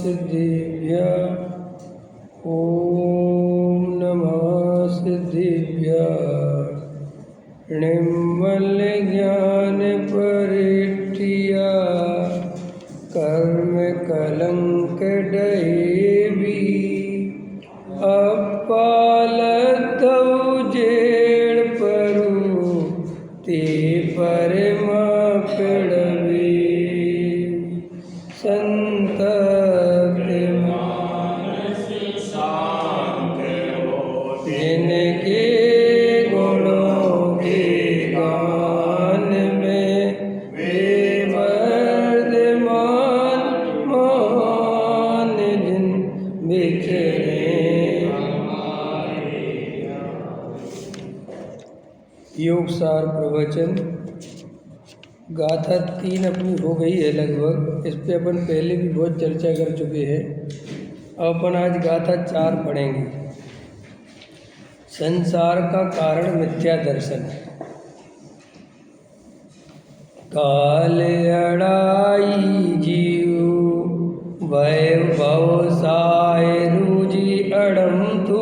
सिद्धिभ्यः ॐ नमः सिद्धिभ्यः निर्मलज्ञानपरिठिया कर्म कलंक डहेबी अपालतौ जेड़ परू ते परमा पिड़वी संतप्त मानस शांत जिनके गुणों के गान में बेवर्धमान मान जिन बिखरे। योग सार प्रवचन गाथा 3 अपनी हो गई है लगभग। इस पे अपन पहले भी बहुत चर्चा कर चुके हैं। अब अपन आज गाथा 4 पढ़ेंगे। संसार का कारण मिथ्या दर्शन। काल अड़ाई जीव वैभव साय रुजि अड़म तू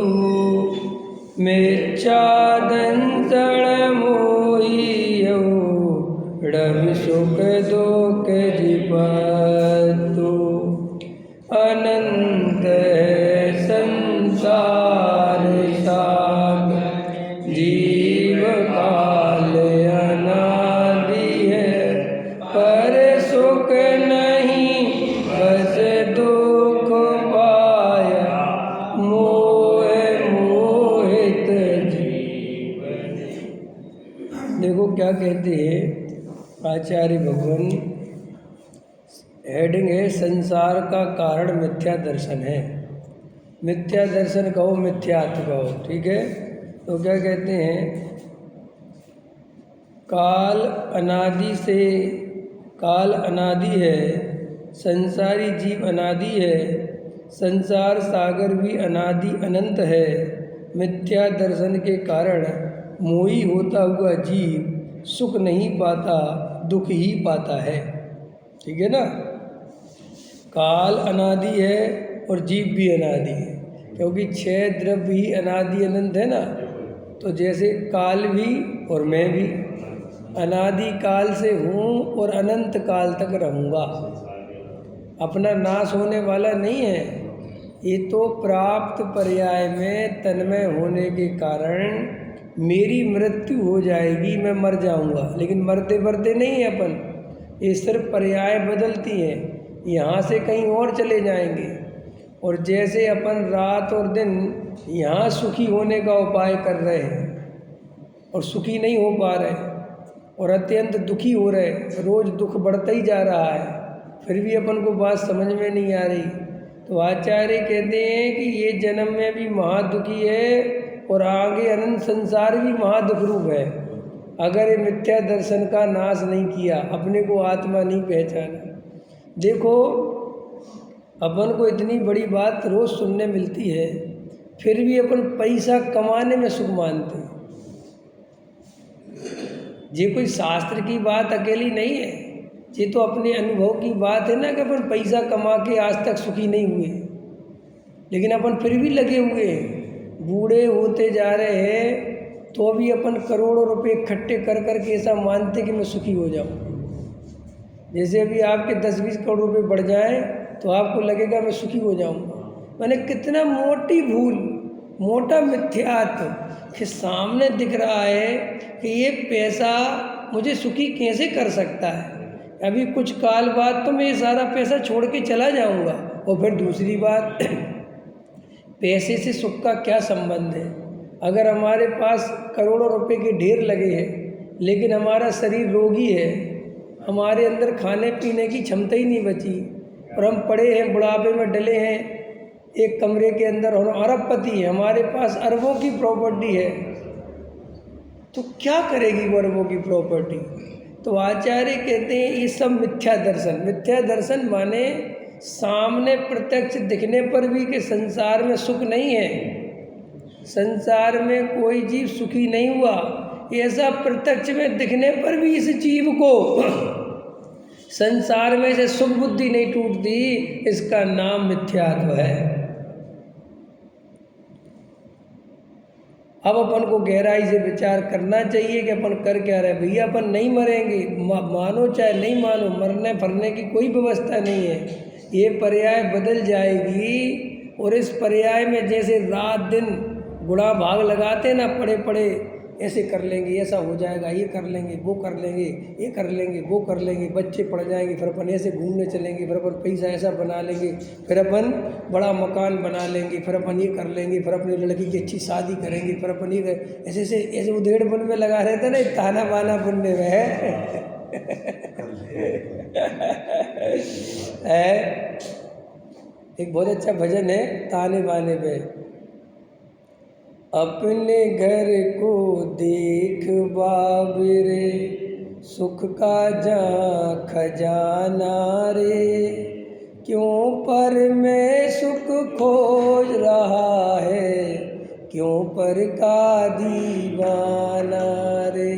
मिच्छादंसण मोहियो डम सुख दुख जिपतु अनंत संसार सागर जीव काल अनादि है पर सुख नहीं बस दुख पाया मोह मोहित जीवन। देखो क्या कहते हैं आचार्य भगवान। हेडिंग है संसार का कारण मिथ्या दर्शन है। मिथ्या दर्शन कहो, मिथ्यात्व कहो, ठीक है। तो क्या कहते हैं, काल अनादि से, काल अनादि है, संसारी जीव अनादि है, संसार सागर भी अनादि अनंत है। मिथ्या दर्शन के कारण मोही होता हुआ जीव सुख नहीं पाता, दुख ही पाता है, ठीक है ना। काल अनादि है और जीव भी अनादि है, क्योंकि 6 द्रव्य ही अनादि अनंत है ना। तो जैसे काल भी और मैं भी अनादि काल से हूँ और अनंत काल तक रहूँगा। अपना नाश होने वाला नहीं है। ये तो प्राप्त पर्याय में तन्मय होने के कारण मेरी मृत्यु हो जाएगी, मैं मर जाऊंगा, लेकिन मरते मरते नहीं है अपन। ये सिर्फ पर्याय बदलती हैं, यहाँ से कहीं और चले जाएंगे। और जैसे अपन रात और दिन यहाँ सुखी होने का उपाय कर रहे हैं और सुखी नहीं हो पा रहे और अत्यंत दुखी हो रहे, रोज़ दुख बढ़ता ही जा रहा है, फिर भी अपन को बात समझ में नहीं आ रही। तो आचार्य कहते हैं कि ये जन्म में भी महादुखी है और आगे अनंत संसार भी महादुख रूप है। अगर ये मिथ्या दर्शन का नाश नहीं किया, अपने को आत्मा नहीं पहचाना। देखो अपन को इतनी बड़ी बात रोज़ सुनने मिलती है, फिर भी अपन पैसा कमाने में सुख मानते हैं। ये कोई शास्त्र की बात अकेली नहीं है, ये तो अपने अनुभव की बात है ना, कि अपन पैसा कमा के आज तक सुखी नहीं हुए, लेकिन अपन फिर भी लगे हुए हैं। बूढ़े होते जा रहे हैं तो भी अपन करोड़ों रुपए इकट्ठे कर कर के ऐसा मानते कि मैं सुखी हो जाऊं। जैसे अभी आपके 10-20 करोड़ रुपए बढ़ जाएं तो आपको लगेगा मैं सुखी हो जाऊंगा। मैंने कितना मोटी भूल, मोटा मिथ्यात्व कि सामने दिख रहा है कि ये पैसा मुझे सुखी कैसे कर सकता है। अभी कुछ काल बाद तो मैं ये सारा पैसा छोड़ के चला जाऊंगा। और फिर दूसरी बात, पैसे से सुख का क्या संबंध है। अगर हमारे पास करोड़ों रुपए के ढेर लगे हैं लेकिन हमारा शरीर रोगी है, हमारे अंदर खाने पीने की क्षमता ही नहीं बची और हम पड़े हैं, बुढ़ापे में डले हैं एक कमरे के अंदर, और अरबपति है, हमारे पास अरबों की प्रॉपर्टी है, तो क्या करेगी वो अरबों की प्रॉपर्टी। तो आचार्य कहते हैं ये सब मिथ्या दर्शन। मिथ्या दर्शन माने सामने प्रत्यक्ष दिखने पर भी कि संसार में सुख नहीं है, संसार में कोई जीव सुखी नहीं हुआ, ऐसा प्रत्यक्ष में दिखने पर भी इस जीव को संसार में से सुख बुद्धि नहीं टूटती, इसका नाम मिथ्यात्व है। अब अपन को गहराई से विचार करना चाहिए कि अपन कर क्या रहे। भैया अपन नहीं मरेंगे, मानो चाहे नहीं मानो, मरने फरने की कोई व्यवस्था नहीं है। ये पर्याय बदल जाएगी और इस पर्याय में जैसे रात दिन गुणा भाग लगाते ना, पड़े पड़े ऐसे कर लेंगे, ऐसा हो जाएगा, ये कर लेंगे, वो कर लेंगे, ये कर लेंगे, वो कर लेंगे, बच्चे पड़ जाएंगे, फिर अपन ऐसे घूमने चलेंगे, फिर अपन पैसा ऐसा बना लेंगे, फिर अपन बड़ा मकान बना लेंगे, फिर अपन ये कर लेंगे, फिर अपनी लड़की की अच्छी शादी करेंगे, फिर अपन ये ऐसे उधेड़ बुन में लगा रहते ना, ताना बाना बुनने में है। एक बहुत अच्छा भजन है ताने बाने पे। अपने घर को देख बाबरे, सुख का जहाँ खजाना रे, क्यों पर में सुख खोज रहा है, क्यों पर का दीवाना रे।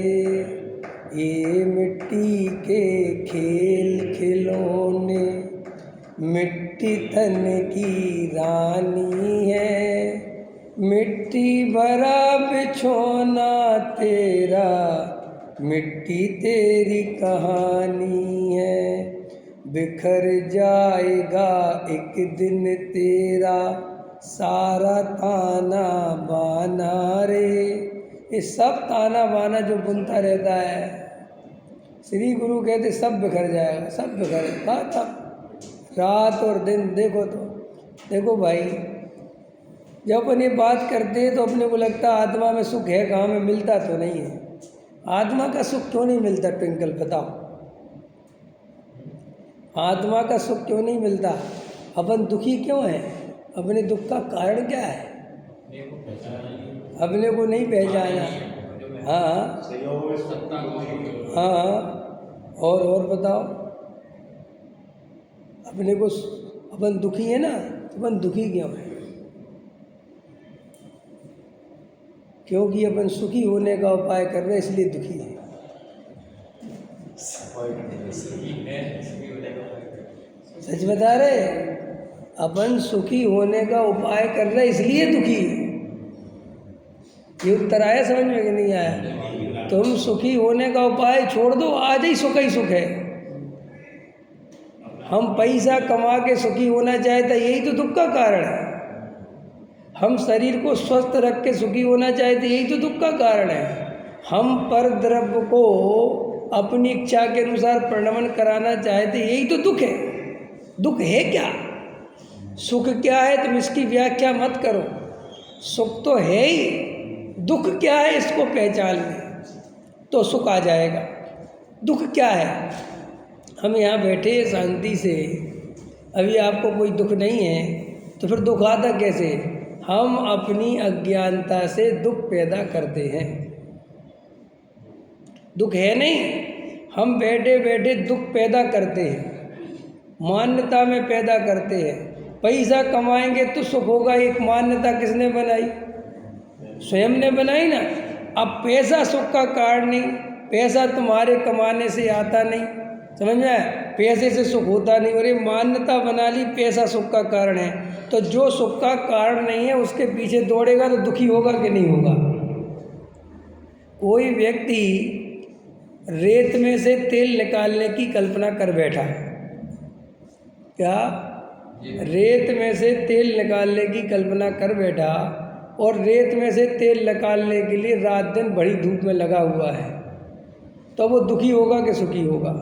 ये मिट्टी के खेल खिलौने, मिट्टी तन की रानी है, मिट्टी भरा बिछोना तेरा, मिट्टी तेरी कहानी है। बिखर जाएगा एक दिन तेरा सारा ताना बाना रे। ये सब ताना बाना जो बुनता रहता है, श्री गुरु कहते सब बिखर जाएगा, सब बिखर तब रात और दिन। देखो भाई, जब अपन ये बात करते हैं तो अपने को लगता है आत्मा में सुख है, कहाँ में मिलता तो नहीं है। आत्मा का सुख क्यों नहीं मिलता ट्विंकल, बताओ आत्मा का सुख क्यों नहीं मिलता? अपन दुखी क्यों है? अपने दुख का कारण क्या है? अपने को नहीं पहचाना। हाँ हाँ, और बताओ, अपने को अपन दुखी है ना, तो अपन दुखी क्यों है? क्योंकि अपन सुखी होने का उपाय कर रहे इसलिए दुखी है। सच बता रहे, अपन सुखी होने का उपाय कर रहे इसलिए दुखी है। ये उत्तर आया समझ में कि नहीं आया? तुम सुखी होने का उपाय छोड़ दो, आज ही सुख है। हम पैसा कमा के सुखी होना चाहते, यही तो दुख का कारण है। हम शरीर को स्वस्थ रख के सुखी होना चाहते, यही तो दुख का कारण है। हम पर द्रव्य को अपनी इच्छा के अनुसार परिणमन कराना चाहते, यही तो दुख है। दुख है क्या? सुख क्या है? तुम इसकी व्याख्या मत करो। सुख तो है ही, दुख क्या है इसको पहचान ले तो सुख आ जाएगा। दुख क्या है? हम यहाँ बैठे शांति से, अभी आपको कोई दुख नहीं है, तो फिर दुख आता कैसे? हम अपनी अज्ञानता से दुख पैदा करते हैं। दुख है नहीं, हम बैठे बैठे दुख पैदा करते हैं, मान्यता में पैदा करते हैं। पैसा कमाएंगे तो सुख होगा, एक मान्यता किसने बनाई? स्वयं ने बनाई ना। अब पैसा सुख का कारण नहीं, पैसा तुम्हारे कमाने से आता नहीं, समझ में आया? पैसे से सुख होता नहीं, और ये मान्यता बना ली पैसा सुख का कारण है। तो जो सुख का कारण नहीं है उसके पीछे दौड़ेगा तो दुखी होगा कि नहीं होगा? कोई व्यक्ति रेत में से तेल निकालने की कल्पना कर बैठा, क्या रेत में से तेल निकालने की कल्पना कर बैठा, और रेत में से तेल निकालने के लिए रात दिन बड़ी धूप में लगा हुआ है, तो वो दुखी होगा कि सुखी होगा?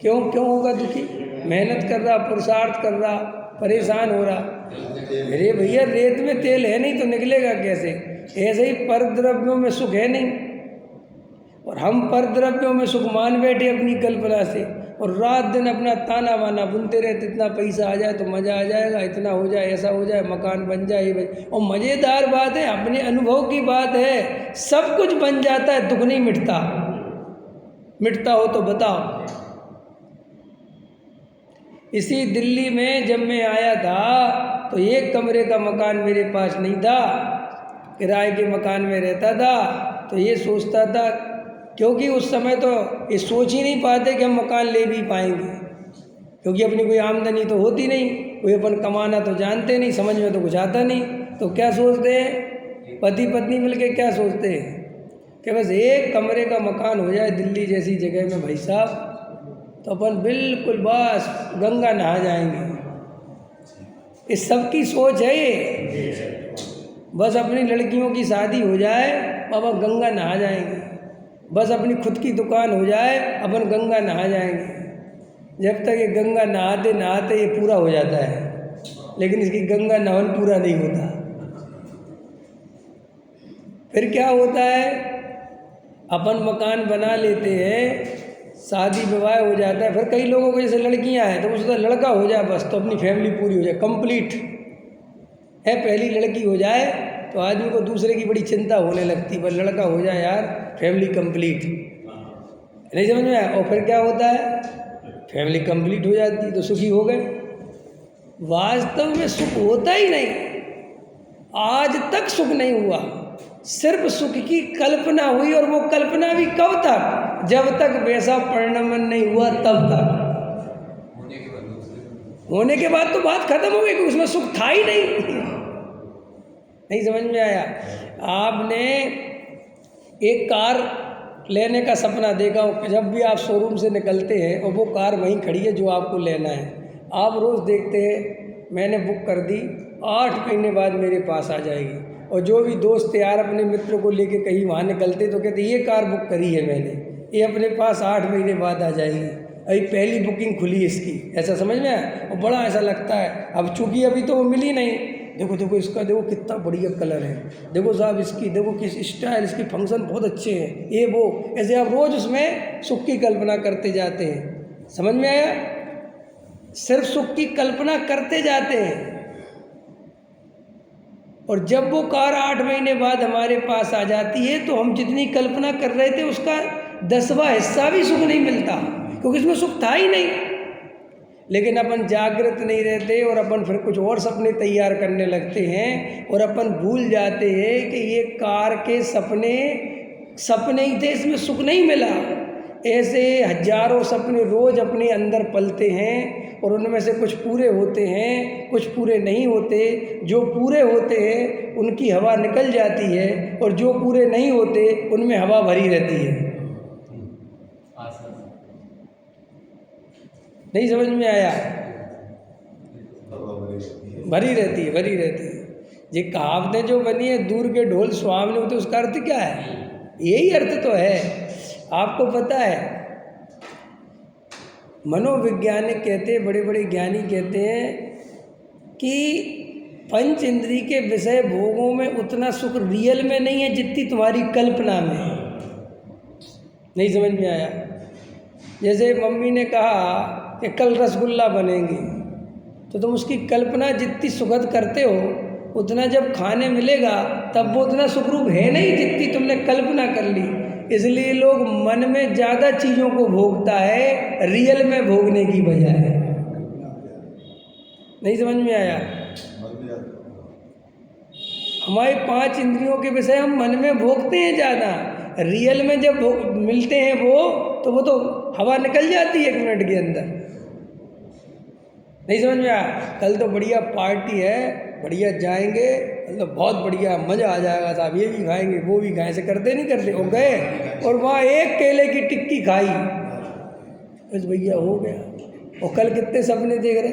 क्यों होगा दुखी? मेहनत कर रहा, पुरुषार्थ कर रहा, परेशान हो रहा। अरे भैया, रेत में तेल है नहीं तो निकलेगा कैसे? ऐसे ही पर द्रव्यों में सुख है नहीं, और हम पर द्रव्यों में सुख मान बैठे अपनी कल्पना से, और रात दिन अपना ताना बाना बुनते रहते, इतना पैसा आ जाए तो मज़ा आ जाएगा, इतना हो जाए, ऐसा हो जाए, मकान बन जाए भाई। और मज़ेदार बात है, अपने अनुभव की बात है, सब कुछ बन जाता है, दुख नहीं मिटता। मिटता हो तो बताओ। इसी दिल्ली में जब मैं आया था तो एक कमरे का मकान मेरे पास नहीं था, किराए के मकान में रहता था। तो ये सोचता था क्योंकि उस समय तो ये सोच ही नहीं पाते कि हम मकान ले भी पाएंगे, क्योंकि अपनी कोई आमदनी तो होती नहीं, कोई अपन कमाना तो जानते नहीं, समझ में तो कुछ आता नहीं। तो क्या सोचते हैं, पति पत्नी मिलके क्या सोचते हैं कि बस एक कमरे का मकान हो जाए दिल्ली जैसी जगह में भाई साहब, तो अपन बिल्कुल बस गंगा नहा जाएंगे। इस सबकी सोच है ये, बस अपनी लड़कियों की शादी हो जाए बाबा गंगा नहा जाएंगे, बस अपनी खुद की दुकान हो जाए अपन गंगा नहा जाएंगे। जब तक ये गंगा नहाते नहाते ये पूरा हो जाता है, लेकिन इसकी गंगा नहन पूरा नहीं होता। फिर क्या होता है, अपन मकान बना लेते हैं, शादी विवाह हो जाता है, फिर कई लोगों को जैसे लड़कियां हैं तो उसका लड़का हो जाए बस तो अपनी फैमिली पूरी हो जाए, कंप्लीट है। पहली लड़की हो जाए तो आदमी को दूसरे की बड़ी चिंता होने लगती, बस लड़का हो जाए यार फैमिली कंप्लीट, नहीं समझ में आया। और फिर क्या होता है, फैमिली कंप्लीट हो जाती तो सुखी हो गए। वास्तव में सुख होता ही नहीं, आज तक सुख नहीं हुआ, सिर्फ सुख की कल्पना हुई, और वो कल्पना भी कब तक, जब तक वैसा परिणमन नहीं हुआ तब तक। होने के बाद तो बात खत्म हो गई कि उसमें सुख था ही नहीं समझ में आया। आपने एक कार लेने का सपना देखा हो, जब भी आप शोरूम से निकलते हैं और वो कार वहीं खड़ी है जो आपको लेना है, आप रोज़ देखते हैं मैंने बुक कर दी, 8 महीने बाद मेरे पास आ जाएगी। और जो भी दोस्त यार अपने मित्र को लेके कहीं वहाँ निकलते तो कहते ये कार बुक करी है मैंने, ये अपने पास 8 महीने बाद आ जाएगी, अभी पहली बुकिंग खुली इसकी, ऐसा समझ में आया। और बड़ा ऐसा लगता है, अब चूँकि अभी तो वो मिली नहीं, देखो देखो इसका देखो कितना बढ़िया कलर है, देखो साहब इसकी देखो किस स्टाइल, इसकी फंक्शन बहुत अच्छे हैं, ये वो, ऐसे आप रोज़ उसमें सुख की कल्पना करते जाते हैं। समझ में आया, सिर्फ सुख की कल्पना करते जाते हैं। और जब वो कार 8 महीने बाद हमारे पास आ जाती है तो हम जितनी कल्पना कर रहे थे उसका 10वां हिस्सा भी सुख नहीं मिलता, क्योंकि उसमें सुख था ही नहीं। लेकिन अपन जागृत नहीं रहते और अपन फिर कुछ और सपने तैयार करने लगते हैं, और अपन भूल जाते हैं कि ये कार के सपने ही थे, इसमें सुख नहीं मिला। ऐसे हजारों सपने रोज अपने अंदर पलते हैं, और उनमें से कुछ पूरे होते हैं, कुछ पूरे नहीं होते। जो पूरे होते हैं उनकी हवा निकल जाती है, और जो पूरे नहीं होते उनमें हवा भरी रहती है। नहीं समझ में आया, भरी रहती है, भरी रहती है। ये कहावतें जो बनी है, दूर के ढोल सुहावने होते, उसका अर्थ क्या है, यही अर्थ तो है। आपको पता है, मनोवैज्ञानिक कहते हैं, बड़े बड़े ज्ञानी कहते हैं कि पंच इंद्री के विषय भोगों में उतना सुख रियल में नहीं है जितनी तुम्हारी कल्पना में है। नहीं समझ में आया। जैसे मम्मी ने कहा कि कल रसगुल्ला बनेंगे, तो तुम उसकी कल्पना जितनी सुखद करते हो, उतना जब खाने मिलेगा तब वो उतना सुखरूप है नहीं जितनी तुमने कल्पना कर ली। इसलिए लोग मन में ज़्यादा चीज़ों को भोगता है रियल में भोगने की बजाय। नहीं समझ में आया। हमारे 5 इंद्रियों के विषय हम मन में भोगते हैं ज़्यादा, रियल में जब मिलते हैं वो तो हवा निकल जाती है 1 मिनट के अंदर। नहीं समझ में आया। कल तो बढ़िया पार्टी है, बढ़िया जाएंगे, मतलब बहुत बढ़िया मज़ा आ जाएगा साहब, ये भी खाएंगे वो भी खाएं, ऐसे करते नहीं करते। और गए और वहाँ एक केले की टिक्की खाई, बस भैया हो गया। और कल कितने सपने देख रहे,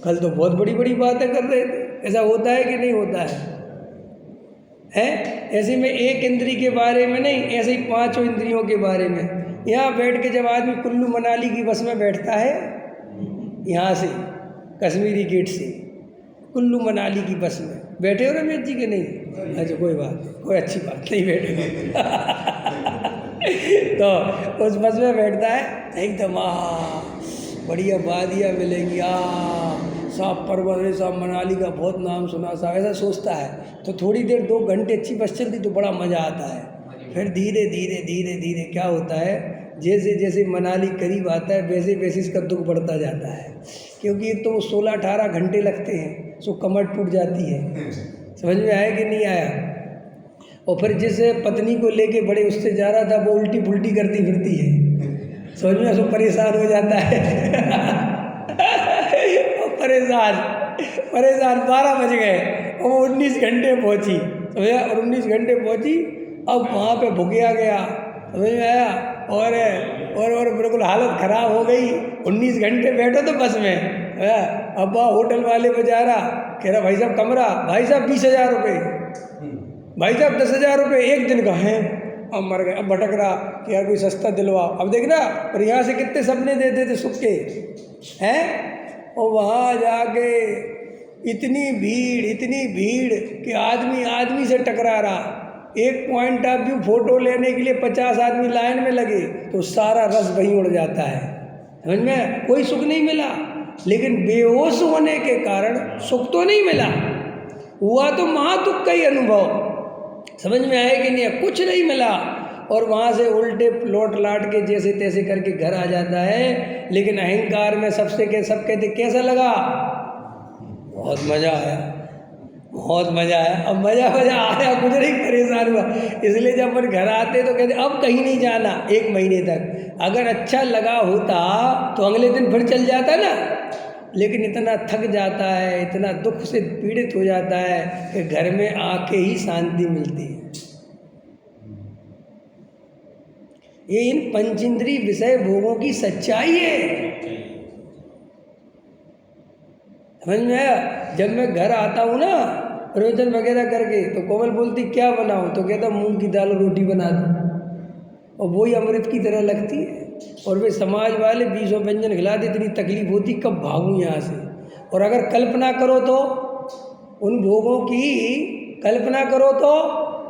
कल तो बहुत बड़ी बड़ी बातें कर रहे थे। ऐसा होता है कि नहीं होता है? ऐसे में एक इंद्री के बारे में नहीं, ऐसे ही 5 इंद्रियों के बारे में। यहाँ बैठ के जब आदमी कुल्लू मनाली की बस में बैठता है, यहाँ से कश्मीरी गेट से कुल्लू मनाली की बस में बैठे हो रमेश जी के नहीं? अच्छा कोई बात नहीं, कोई अच्छी बात नहीं, बैठे तो उस बस में बैठता है, एकदम बढ़िया वादियाँ मिलेंगी, साहब पर्वत है, साहब मनाली का बहुत नाम सुना साहब, ऐसा सोचता है। तो थोड़ी देर 2 घंटे अच्छी बस चलती तो बड़ा मज़ा आता है। फिर धीरे धीरे धीरे धीरे क्या होता है, जैसे जैसे मनाली करीब आता है वैसे वैसे इसका दुख बढ़ता जाता है, क्योंकि एक तो 16-18 घंटे लगते हैं, सो कमर टूट जाती है। समझ में आया कि नहीं आया? और फिर जिस पत्नी को लेके बड़े उससे जा रहा था वो उल्टी पुल्टी करती फिरती है, समझ में, सब परेशान हो जाता है। और परेशान 12 बज गए और वो 19 घंटे पहुँची, समझा, और 19 घंटे पहुँची। अब वहाँ पे भुगिया गया, समझ में आया, और बिल्कुल हालत ख़राब हो गई। 19 घंटे बैठो तो बस में, अब वहाँ होटल वाले पे जा रहा, कह रहा भाई साहब कमरा, भाई साहब 20,000 रुपये, भाई साहब 10,000 रुपये एक दिन का है। अब मर गए, अब भटक रहा कि यार कोई सस्ता दिलवा। अब देखना, और यहाँ से कितने सपने देते थे सुख के हैं, और वहाँ जाके इतनी भीड़ कि आदमी से टकरा रहा। एक पॉइंट ऑफ व्यू फोटो लेने के लिए 50 आदमी लाइन में लगे, तो सारा रस वहीं उड़ जाता है, समझ में, कोई सुख नहीं मिला। लेकिन बेहोश होने के कारण सुख तो नहीं मिला, हुआ तो महादुख का ही अनुभव, समझ में आए कि नहीं, कुछ नहीं मिला। और वहाँ से उल्टे लौट लाट के जैसे तैसे करके घर आ जाता है। लेकिन अहंकार में सब कहते कैसा लगा, बहुत मज़ा आया, बहुत मज़ा आया। अब मज़ा आया, कुछ नहीं परेशान हुआ। इसलिए जब अपन घर आते तो कहते अब कहीं नहीं जाना 1 महीने तक। अगर अच्छा लगा होता तो अगले दिन फिर चल जाता ना, लेकिन इतना थक जाता है, इतना दुख से पीड़ित हो जाता है कि घर में आके ही शांति मिलती है। ये इन पंचेंद्रिय विषय भोगों की सच्चाई है, समझ में आया। जब मैं घर आता हूँ ना प्रवचन वगैरह करके, तो कोमल बोलती क्या बनाऊँ, तो कहता मूंग की दाल और रोटी बना दूँ, और वही अमृत की तरह लगती है। और वे समाज वाले 20 व्यंजन खिला दे, इतनी तकलीफ होती कब भागूं यहाँ से। और अगर कल्पना करो तो उन भोगों की कल्पना करो तो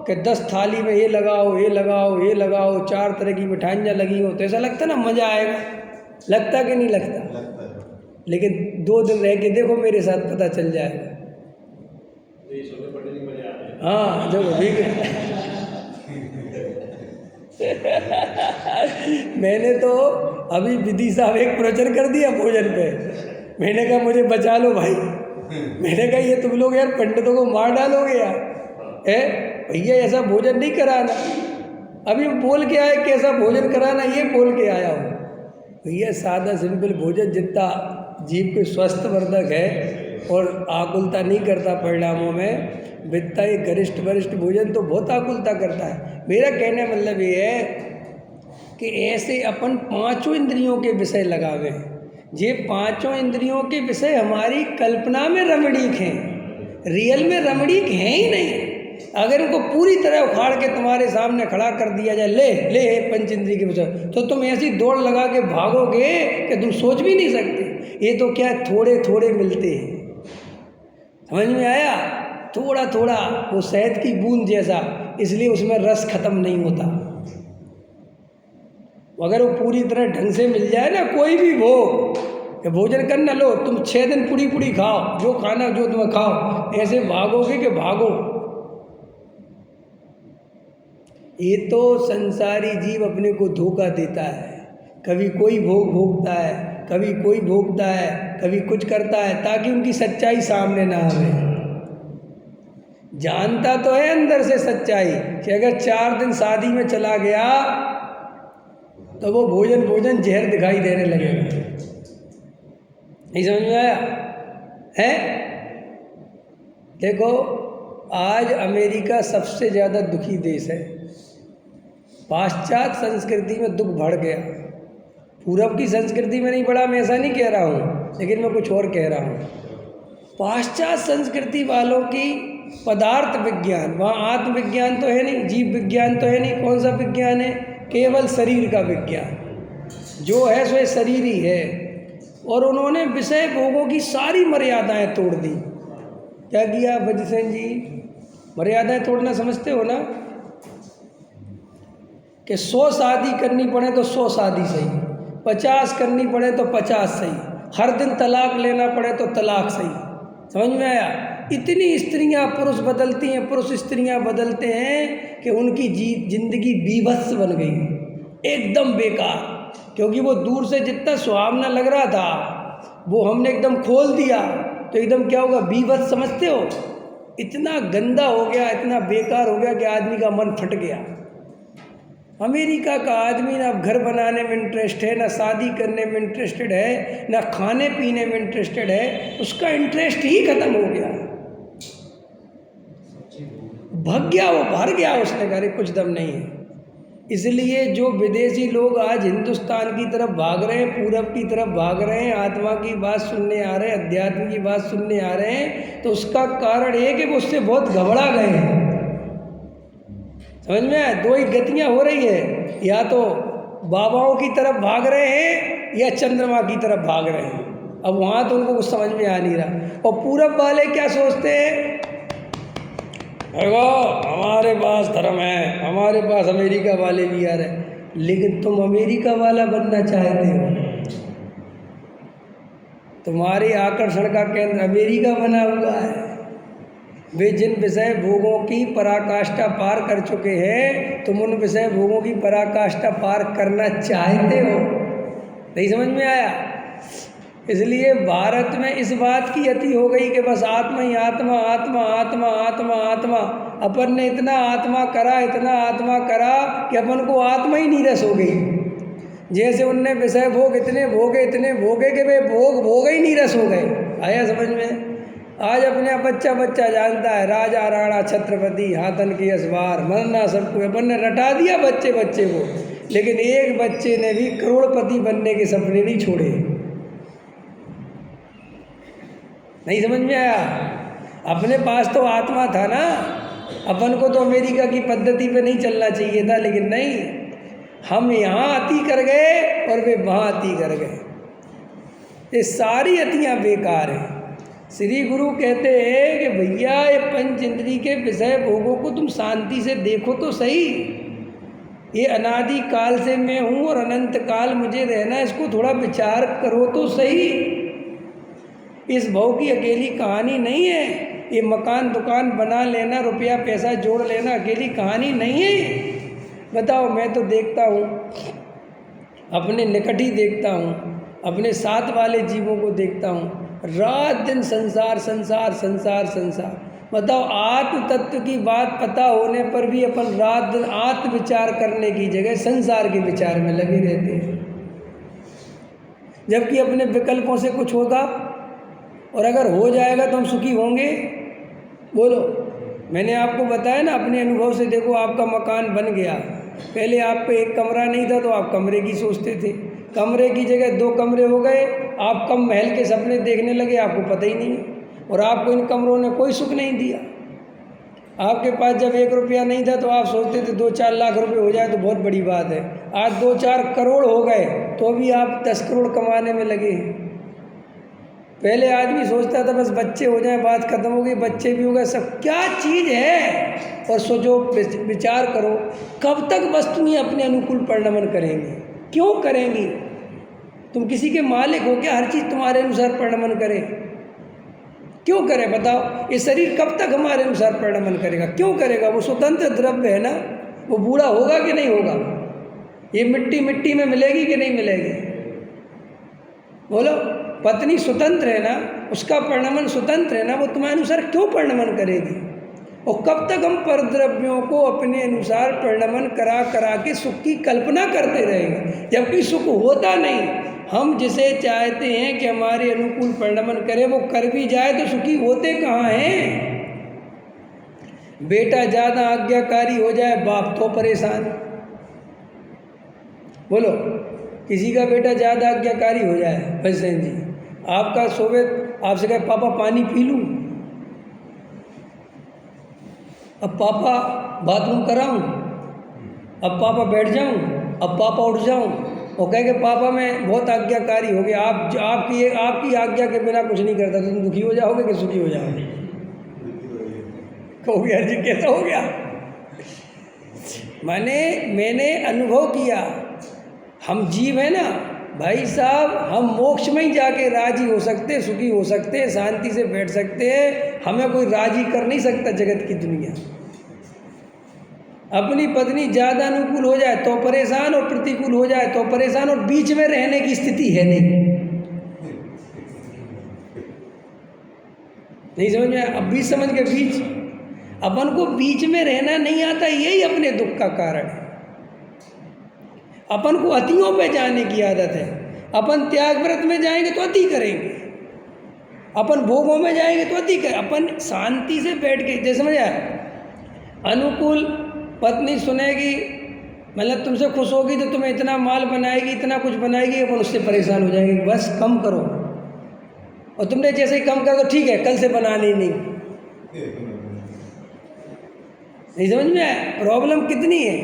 कि 10 थाली में ये लगाओ, 4 तरह की मिठाइयाँ लगी हो, तो ऐसा लगता ना मज़ा आएगा, लगता कि नहीं लगता। लेकिन 2 दिन रह के देखो मेरे साथ, पता चल जाएगा। हाँ जो ठीक है। मैंने तो अभी विधि साहब एक प्रवचन कर दिया भोजन पे, मैंने कहा मुझे बचा लो भाई, मैंने कहा ये तुम लोग यार पंडितों को मार डालोगे यार, भैया ऐसा भोजन नहीं कराना। अभी बोल के आए कैसा भोजन कराना, ये बोल के आया हूँ भैया, सादा सिंपल भोजन जितना जीव को स्वस्थवर्धक है और आकुलता नहीं करता परिणामों में, वित्ता ये गरिष्ठ वरिष्ठ भोजन तो बहुत आकुलता करता है। मेरा कहने मतलब ये है कि ऐसे अपन 5 इंद्रियों के विषय लगावे, ये 5 इंद्रियों के विषय हमारी कल्पना में रमणीक हैं, रियल में रमणीक हैं ही नहीं। अगर इनको पूरी तरह उखाड़ के तुम्हारे सामने खड़ा कर दिया जाए, ले 5 इंद्रिय के विषय, तो तुम ऐसी दौड़ लगा के भागोगे कि तुम सोच भी नहीं सकते। ये तो क्या थोड़े थोड़े मिलते हैं, समझ में आया, थोड़ा थोड़ा, वो शहद की बूंद जैसा, इसलिए उसमें रस खत्म नहीं होता। अगर वो पूरी तरह ढंग से मिल जाए ना, कोई भी भोजन करना, लो तुम 6 दिन पूरी खाओ, जो खाना जो तुम्हें खाओ, ऐसे भागोगे कि भागो। ये तो संसारी जीव अपने को धोखा देता है, कभी कोई भोग भोगता है, कभी कोई भोगता है, कभी कुछ करता है, ताकि उनकी सच्चाई सामने ना आवे। जानता तो है अंदर से सच्चाई कि अगर 4 दिन शादी में चला गया तो वो भोजन जहर दिखाई देने लगेगा। नहीं समझ में आया है? देखो आज अमेरिका सबसे ज़्यादा दुखी देश है। पाश्चात्य संस्कृति में दुख बढ़ गया, पूरब की संस्कृति में नहीं बढ़ा, मैं ऐसा नहीं कह रहा हूँ, लेकिन मैं कुछ और कह रहा हूँ। पाश्चात्य संस्कृति वालों की पदार्थ विज्ञान, वहाँ आत्मविज्ञान तो है नहीं, जीव विज्ञान तो है नहीं, कौन सा विज्ञान है, केवल शरीर का विज्ञान, जो है सो शरीर ही है। और उन्होंने विषय भोगों की सारी मर्यादाएं तोड़ दी। क्या किया बजसेन जी? मर्यादाएं तोड़ना समझते हो ना, कि 100 शादी करनी पड़े तो 100 शादी सही, 50 करनी पड़े तो 50 सही, हर दिन तलाक लेना पड़े तो तलाक सही। समझ में आया? इतनी स्त्रियां पुरुष बदलती हैं, पुरुष स्त्रियां बदलते हैं कि उनकी जिंदगी बीभत्स बन गई, एकदम बेकार। क्योंकि वो दूर से जितना सुहावना लग रहा था, वो हमने एकदम खोल दिया तो एकदम क्या होगा, बीभत्स। समझते हो? इतना गंदा हो गया, इतना बेकार हो गया कि आदमी का मन फट गया। अमेरिका का आदमी ना घर बनाने में इंटरेस्ट है, ना शादी करने में इंटरेस्टेड है, ना खाने पीने में इंटरेस्टेड है, उसका इंटरेस्ट ही खत्म हो गया, भग गया, वो भर गया, उसने कहा कुछ दम नहीं है। इसलिए जो विदेशी लोग आज हिंदुस्तान की तरफ भाग रहे हैं, पूरब की तरफ भाग रहे हैं, आत्मा की बात सुनने आ रहे हैं, अध्यात्म की बात सुनने आ रहे हैं, तो उसका कारण ये कि वो उससे बहुत घबरा गए हैं। समझ में आया? दो ही गतियाँ हो रही है, या तो बाबाओं की तरफ भाग रहे हैं या चंद्रमा की तरफ भाग रहे हैं। अब वहाँ तो उनको कुछ समझ में आ नहीं रहा। और पूरब वाले क्या सोचते हैं, देखो हमारे पास धर्म है, हमारे पास अमेरिका वाले भी आ रहे हैं, लेकिन तुम अमेरिका वाला बनना चाहते हो, तुम्हारे आकर्षण का केंद्र अमेरिका बना हुआ है। वे जिन विषय भोगों की पराकाष्ठा पार कर चुके हैं, तुम उन विषय भोगों की पराकाष्ठा पार करना चाहते हो। नहीं समझ में आया? इसलिए भारत में इस बात की अति हो गई कि बस आत्मा ही आत्मा, आत्मा आत्मा आत्मा आत्मा। अपन ने इतना आत्मा करा, इतना आत्मा करा कि अपन को आत्मा ही नीरस हो गई। जैसे उनने विषय भोग इतने भोगे कि वे भोग ही नीरस हो गए। आया समझ में? आज अपने बच्चा जानता है राजा राणा छत्रपति हाथन की असवार मरना सबको, अपन ने रटा दिया बच्चे को, लेकिन एक बच्चे ने भी करोड़पति बनने के सपने नहीं छोड़े। नहीं समझ में आया? अपने पास तो आत्मा था ना, अपन को तो अमेरिका की पद्धति पे नहीं चलना चाहिए था, लेकिन नहीं, हम यहाँ अति कर गए और वे वहाँ अति कर गए। ये सारी अतियाँ बेकार हैं। श्री गुरु कहते हैं कि भैया ये पंच इंद्री के विषय भोगों को तुम शांति से देखो तो सही। ये अनादि काल से मैं हूँ और अनंत काल मुझे रहना, इसको थोड़ा विचार करो तो सही। इस भव की अकेली कहानी नहीं है। ये मकान दुकान बना लेना, रुपया पैसा जोड़ लेना अकेली कहानी नहीं है। बताओ, मैं तो देखता हूँ, अपने निकट ही देखता हूँ, अपने साथ वाले जीवों को देखता हूँ, रात दिन संसार संसार संसार संसार। बताओ, आत्म तत्व की बात पता होने पर भी अपन रात दिन आत्म विचार करने की जगह संसार के विचार में लगे रहते हैं, जबकि अपने विकल्पों से कुछ होगा और अगर हो जाएगा तो हम सुखी होंगे? बोलो। मैंने आपको बताया ना, अपने अनुभव से देखो, आपका मकान बन गया, पहले आप पे एक कमरा नहीं था तो आप कमरे की सोचते थे, कमरे की जगह 2 कमरे हो गए, आप कम महल के सपने देखने लगे, आपको पता ही नहीं। और आपको इन कमरों ने कोई सुख नहीं दिया। आपके पास जब 1 रुपया नहीं था तो आप सोचते थे 2-4 लाख रुपए हो जाए तो बहुत बड़ी बात है। आज 2-4 करोड़ हो गए तो भी आप 10 करोड़ कमाने में लगे हैं। पहले आदमी सोचता था बस बच्चे हो जाए, बात खत्म हो गई, बच्चे भी हो गए, सब क्या चीज़ है। और सोचो, विचार करो, कब तक वस्तु ही अपने अनुकूल परिणमन करेंगी? क्यों करेंगी? तुम किसी के मालिक हो क्या? हर चीज़ तुम्हारे अनुसार परिणमन करे? क्यों करे बताओ? ये शरीर कब तक हमारे अनुसार परिणमन करेगा? क्यों करेगा? वो स्वतंत्र द्रव्य है ना, वो बूढ़ा होगा कि नहीं होगा? ये मिट्टी में मिलेगी कि नहीं मिलेगी? बोलो। पत्नी स्वतंत्र है ना, उसका परिणमन स्वतंत्र है ना, वो तुम्हारे अनुसार क्यों परिणमन करेगी? और कब तक हम परद्रव्यों को अपने अनुसार परिणमन करा के सुख की कल्पना करते रहेंगे, जबकि सुख होता नहीं। हम जिसे चाहते हैं कि हमारे अनुकूल परिणमन करे, वो कर भी जाए तो सुखी होते कहाँ हैं? बेटा ज़्यादा आज्ञाकारी हो जाए, बाप तो परेशान। बोलो, किसी का बेटा ज़्यादा आज्ञाकारी हो जाए, भजन जी आपका सोवे, आपसे कहे पापा पानी पी लूँ, अब पापा बाथरूम कराऊँ, अब पापा बैठ जाऊँ, अब पापा उठ जाऊँ, और कहे कि पापा मैं बहुत आज्ञाकारी हो गया, आपकी आज्ञा के बिना कुछ नहीं करता, तो तुम दुखी हो जाओगे कि सुखी हो जाओगे? कहोगे यार जी कैसा हो गया? मैंने अनुभव किया। हम जीव है ना भाई साहब, हम मोक्ष में ही जाके राजी हो सकते, सुखी हो सकते, शांति से बैठ सकते हैं। हमें कोई राजी कर नहीं सकता जगत की दुनिया। अपनी पत्नी ज़्यादा अनुकूल हो जाए तो परेशान, और प्रतिकूल हो जाए तो परेशान, और बीच में रहने की स्थिति है नहीं। नहीं समझ में आया? अब बीच समझ के बीच, अपन को बीच में रहना नहीं आता, यही अपने दुख का कारण है। अपन को अतियों पे जाने की आदत है। अपन त्याग व्रत में जाएंगे तो अति करेंगे, अपन भोगों में जाएंगे तो अति करें। अपन शांति से बैठ के, जैसे समझ आया, अनुकूल पत्नी सुनेगी, मतलब तुमसे खुश होगी तो तुम्हें इतना माल बनाएगी, इतना कुछ बनाएगी, अपन उससे परेशान हो जाएंगे, बस कम करो। और तुमने जैसे ही कम कर दो, ठीक है कल से बनानी नहीं समझ में आया? प्रॉब्लम कितनी है।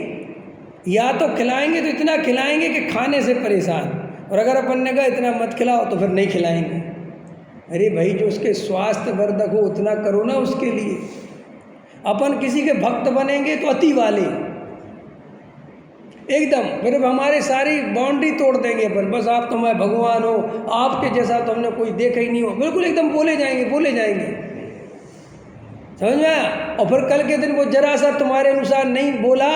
या तो खिलाएंगे तो इतना खिलाएंगे कि खाने से परेशान, और अगर अपन ने कहा इतना मत खिलाओ तो फिर नहीं खिलाएंगे। अरे भाई, जो उसके स्वास्थ्य वर्धक हो उतना करो ना उसके लिए। अपन किसी के भक्त बनेंगे तो अति वाले एकदम, फिर हमारे सारी बाउंड्री तोड़ देंगे अपन, बस आप तो मैं भगवान हो, आपके जैसा तो हमने कोई देखा ही नहीं हो, बिल्कुल एकदम बोले जाएंगे समझ में आया? और फिर कल के दिन वो जरा सा तुम्हारे अनुसार नहीं बोला,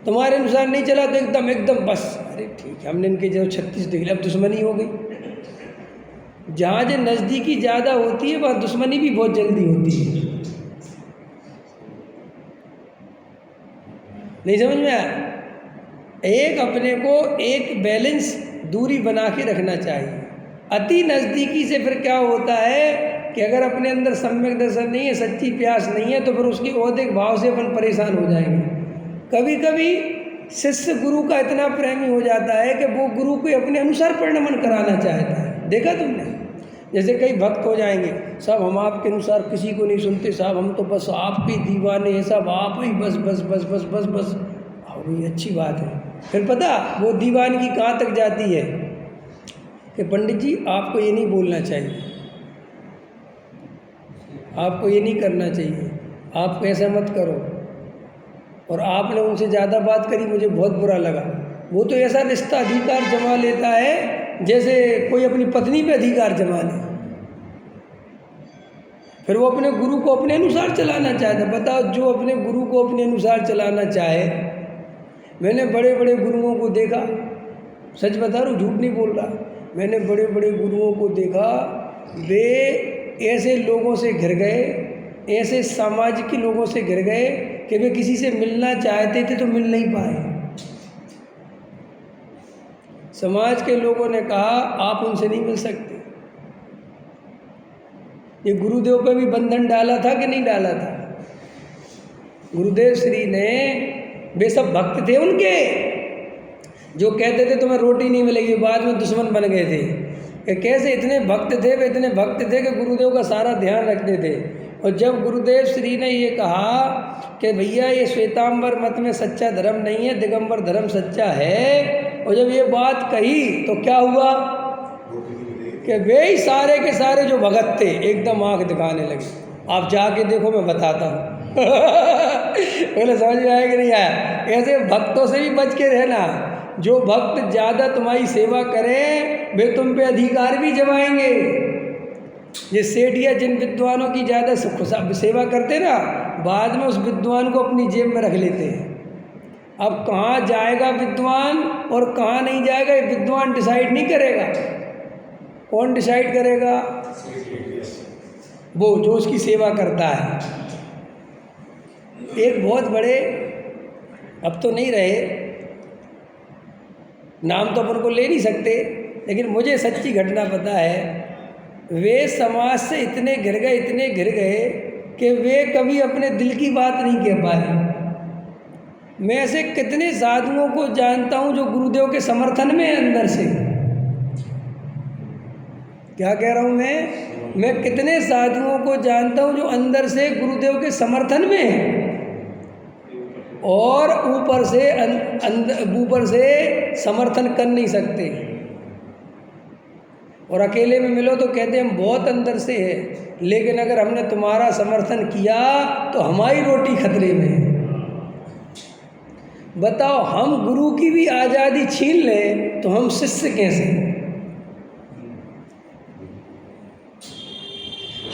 तुम्हारे अनुसार नहीं चला तो एकदम बस, अरे ठीक है हमने इनके जो 36 देख लिया, अब दुश्मनी हो गई। जहाँ जो नज़दीकी ज़्यादा होती है वहाँ दुश्मनी भी बहुत जल्दी होती है। नहीं समझ में आया? एक अपने को एक बैलेंस दूरी बना के रखना चाहिए। अति नज़दीकी से फिर क्या होता है कि अगर अपने अंदर सम्यक दर्शन नहीं है, सच्ची प्यास नहीं है, तो फिर उसकी औधिक भाव से अपन परेशान हो जाएंगे। कभी कभी शिष्य गुरु का इतना प्रेमी हो जाता है कि वो गुरु को अपने अनुसार परिणमन कराना चाहता है। देखा तुमने? जैसे कई भक्त हो जाएंगे, साहब हम आपके अनुसार किसी को नहीं सुनते साहब, हम तो बस आपके दीवाने हैं साहब, आप ही बस बस बस बस बस बस। हाँ ये अच्छी बात है। फिर पता वो दीवानगी कहाँ तक जाती है कि पंडित जी आपको ये नहीं बोलना चाहिए, आपको ये नहीं करना चाहिए, आप ऐसा मत करो, और आपने उनसे ज़्यादा बात करी, मुझे बहुत बुरा लगा। वो तो ऐसा रिश्ता अधिकार जमा लेता है जैसे कोई अपनी पत्नी पे अधिकार जमा ले। फिर वो अपने गुरु को अपने अनुसार चलाना चाहता है। बताओ, जो अपने गुरु को अपने अनुसार चलाना चाहे, मैंने बड़े बड़े गुरुओं को देखा, सच बता रहा हूँ, झूठ नहीं बोल रहा, मैंने बड़े बड़े गुरुओं को देखा, वे ऐसे लोगों से घिर गए, ऐसे समाज के लोगों से घिर गए कि वे किसी से मिलना चाहते थे तो मिल नहीं पाए। समाज के लोगों ने कहा आप उनसे नहीं मिल सकते। ये गुरुदेव पे भी बंधन डाला था कि नहीं डाला था? गुरुदेव श्री ने, वे सब भक्त थे उनके, जो कहते थे तुम्हें रोटी नहीं मिलेगी, बाद में दुश्मन बन गए थे। कि कैसे इतने भक्त थे, वे इतने भक्त थे कि गुरुदेव का सारा ध्यान रखते थे। और जब गुरुदेव श्री ने ये कहा कि भैया ये श्वेतांबर मत में सच्चा धर्म नहीं है, दिगंबर धर्म सच्चा है, और जब ये बात कही तो क्या हुआ कि वे ही सारे के सारे जो भगत थे एकदम आंख दिखाने लगे। आप जाके देखो, मैं बताता हूँ। पहले समझ में आया कि नहीं आया? ऐसे भक्तों से भी बच के रहना। जो भक्त ज़्यादा तुम्हारी सेवा करें वे तुम पे अधिकार भी जमाएंगे। ये सेठिया जिन विद्वानों की ज़्यादा सेवा करते ना, बाद में उस विद्वान को अपनी जेब में रख लेते हैं। अब कहाँ जाएगा विद्वान और कहाँ नहीं जाएगा, ये विद्वान डिसाइड नहीं करेगा। कौन डिसाइड करेगा? वो जो उसकी सेवा करता है। एक बहुत बड़े, अब तो नहीं रहे, नाम तो अपन को ले नहीं सकते, लेकिन मुझे सच्ची घटना पता है। वे समाज से इतने घिर गए कि वे कभी अपने दिल की बात नहीं कह पाए। मैं ऐसे कितने साधुओं को जानता हूँ जो गुरुदेव के समर्थन में है अंदर से। क्या कह रहा हूँ मैं कितने साधुओं को जानता हूँ जो अंदर से गुरुदेव के समर्थन में है, और ऊपर से समर्थन कर नहीं सकते। और अकेले में मिलो तो कहते हम बहुत अंदर से है, लेकिन अगर हमने तुम्हारा समर्थन किया तो हमारी रोटी खतरे में है। बताओ, हम गुरु की भी आज़ादी छीन लें तो हम शिष्य कैसे?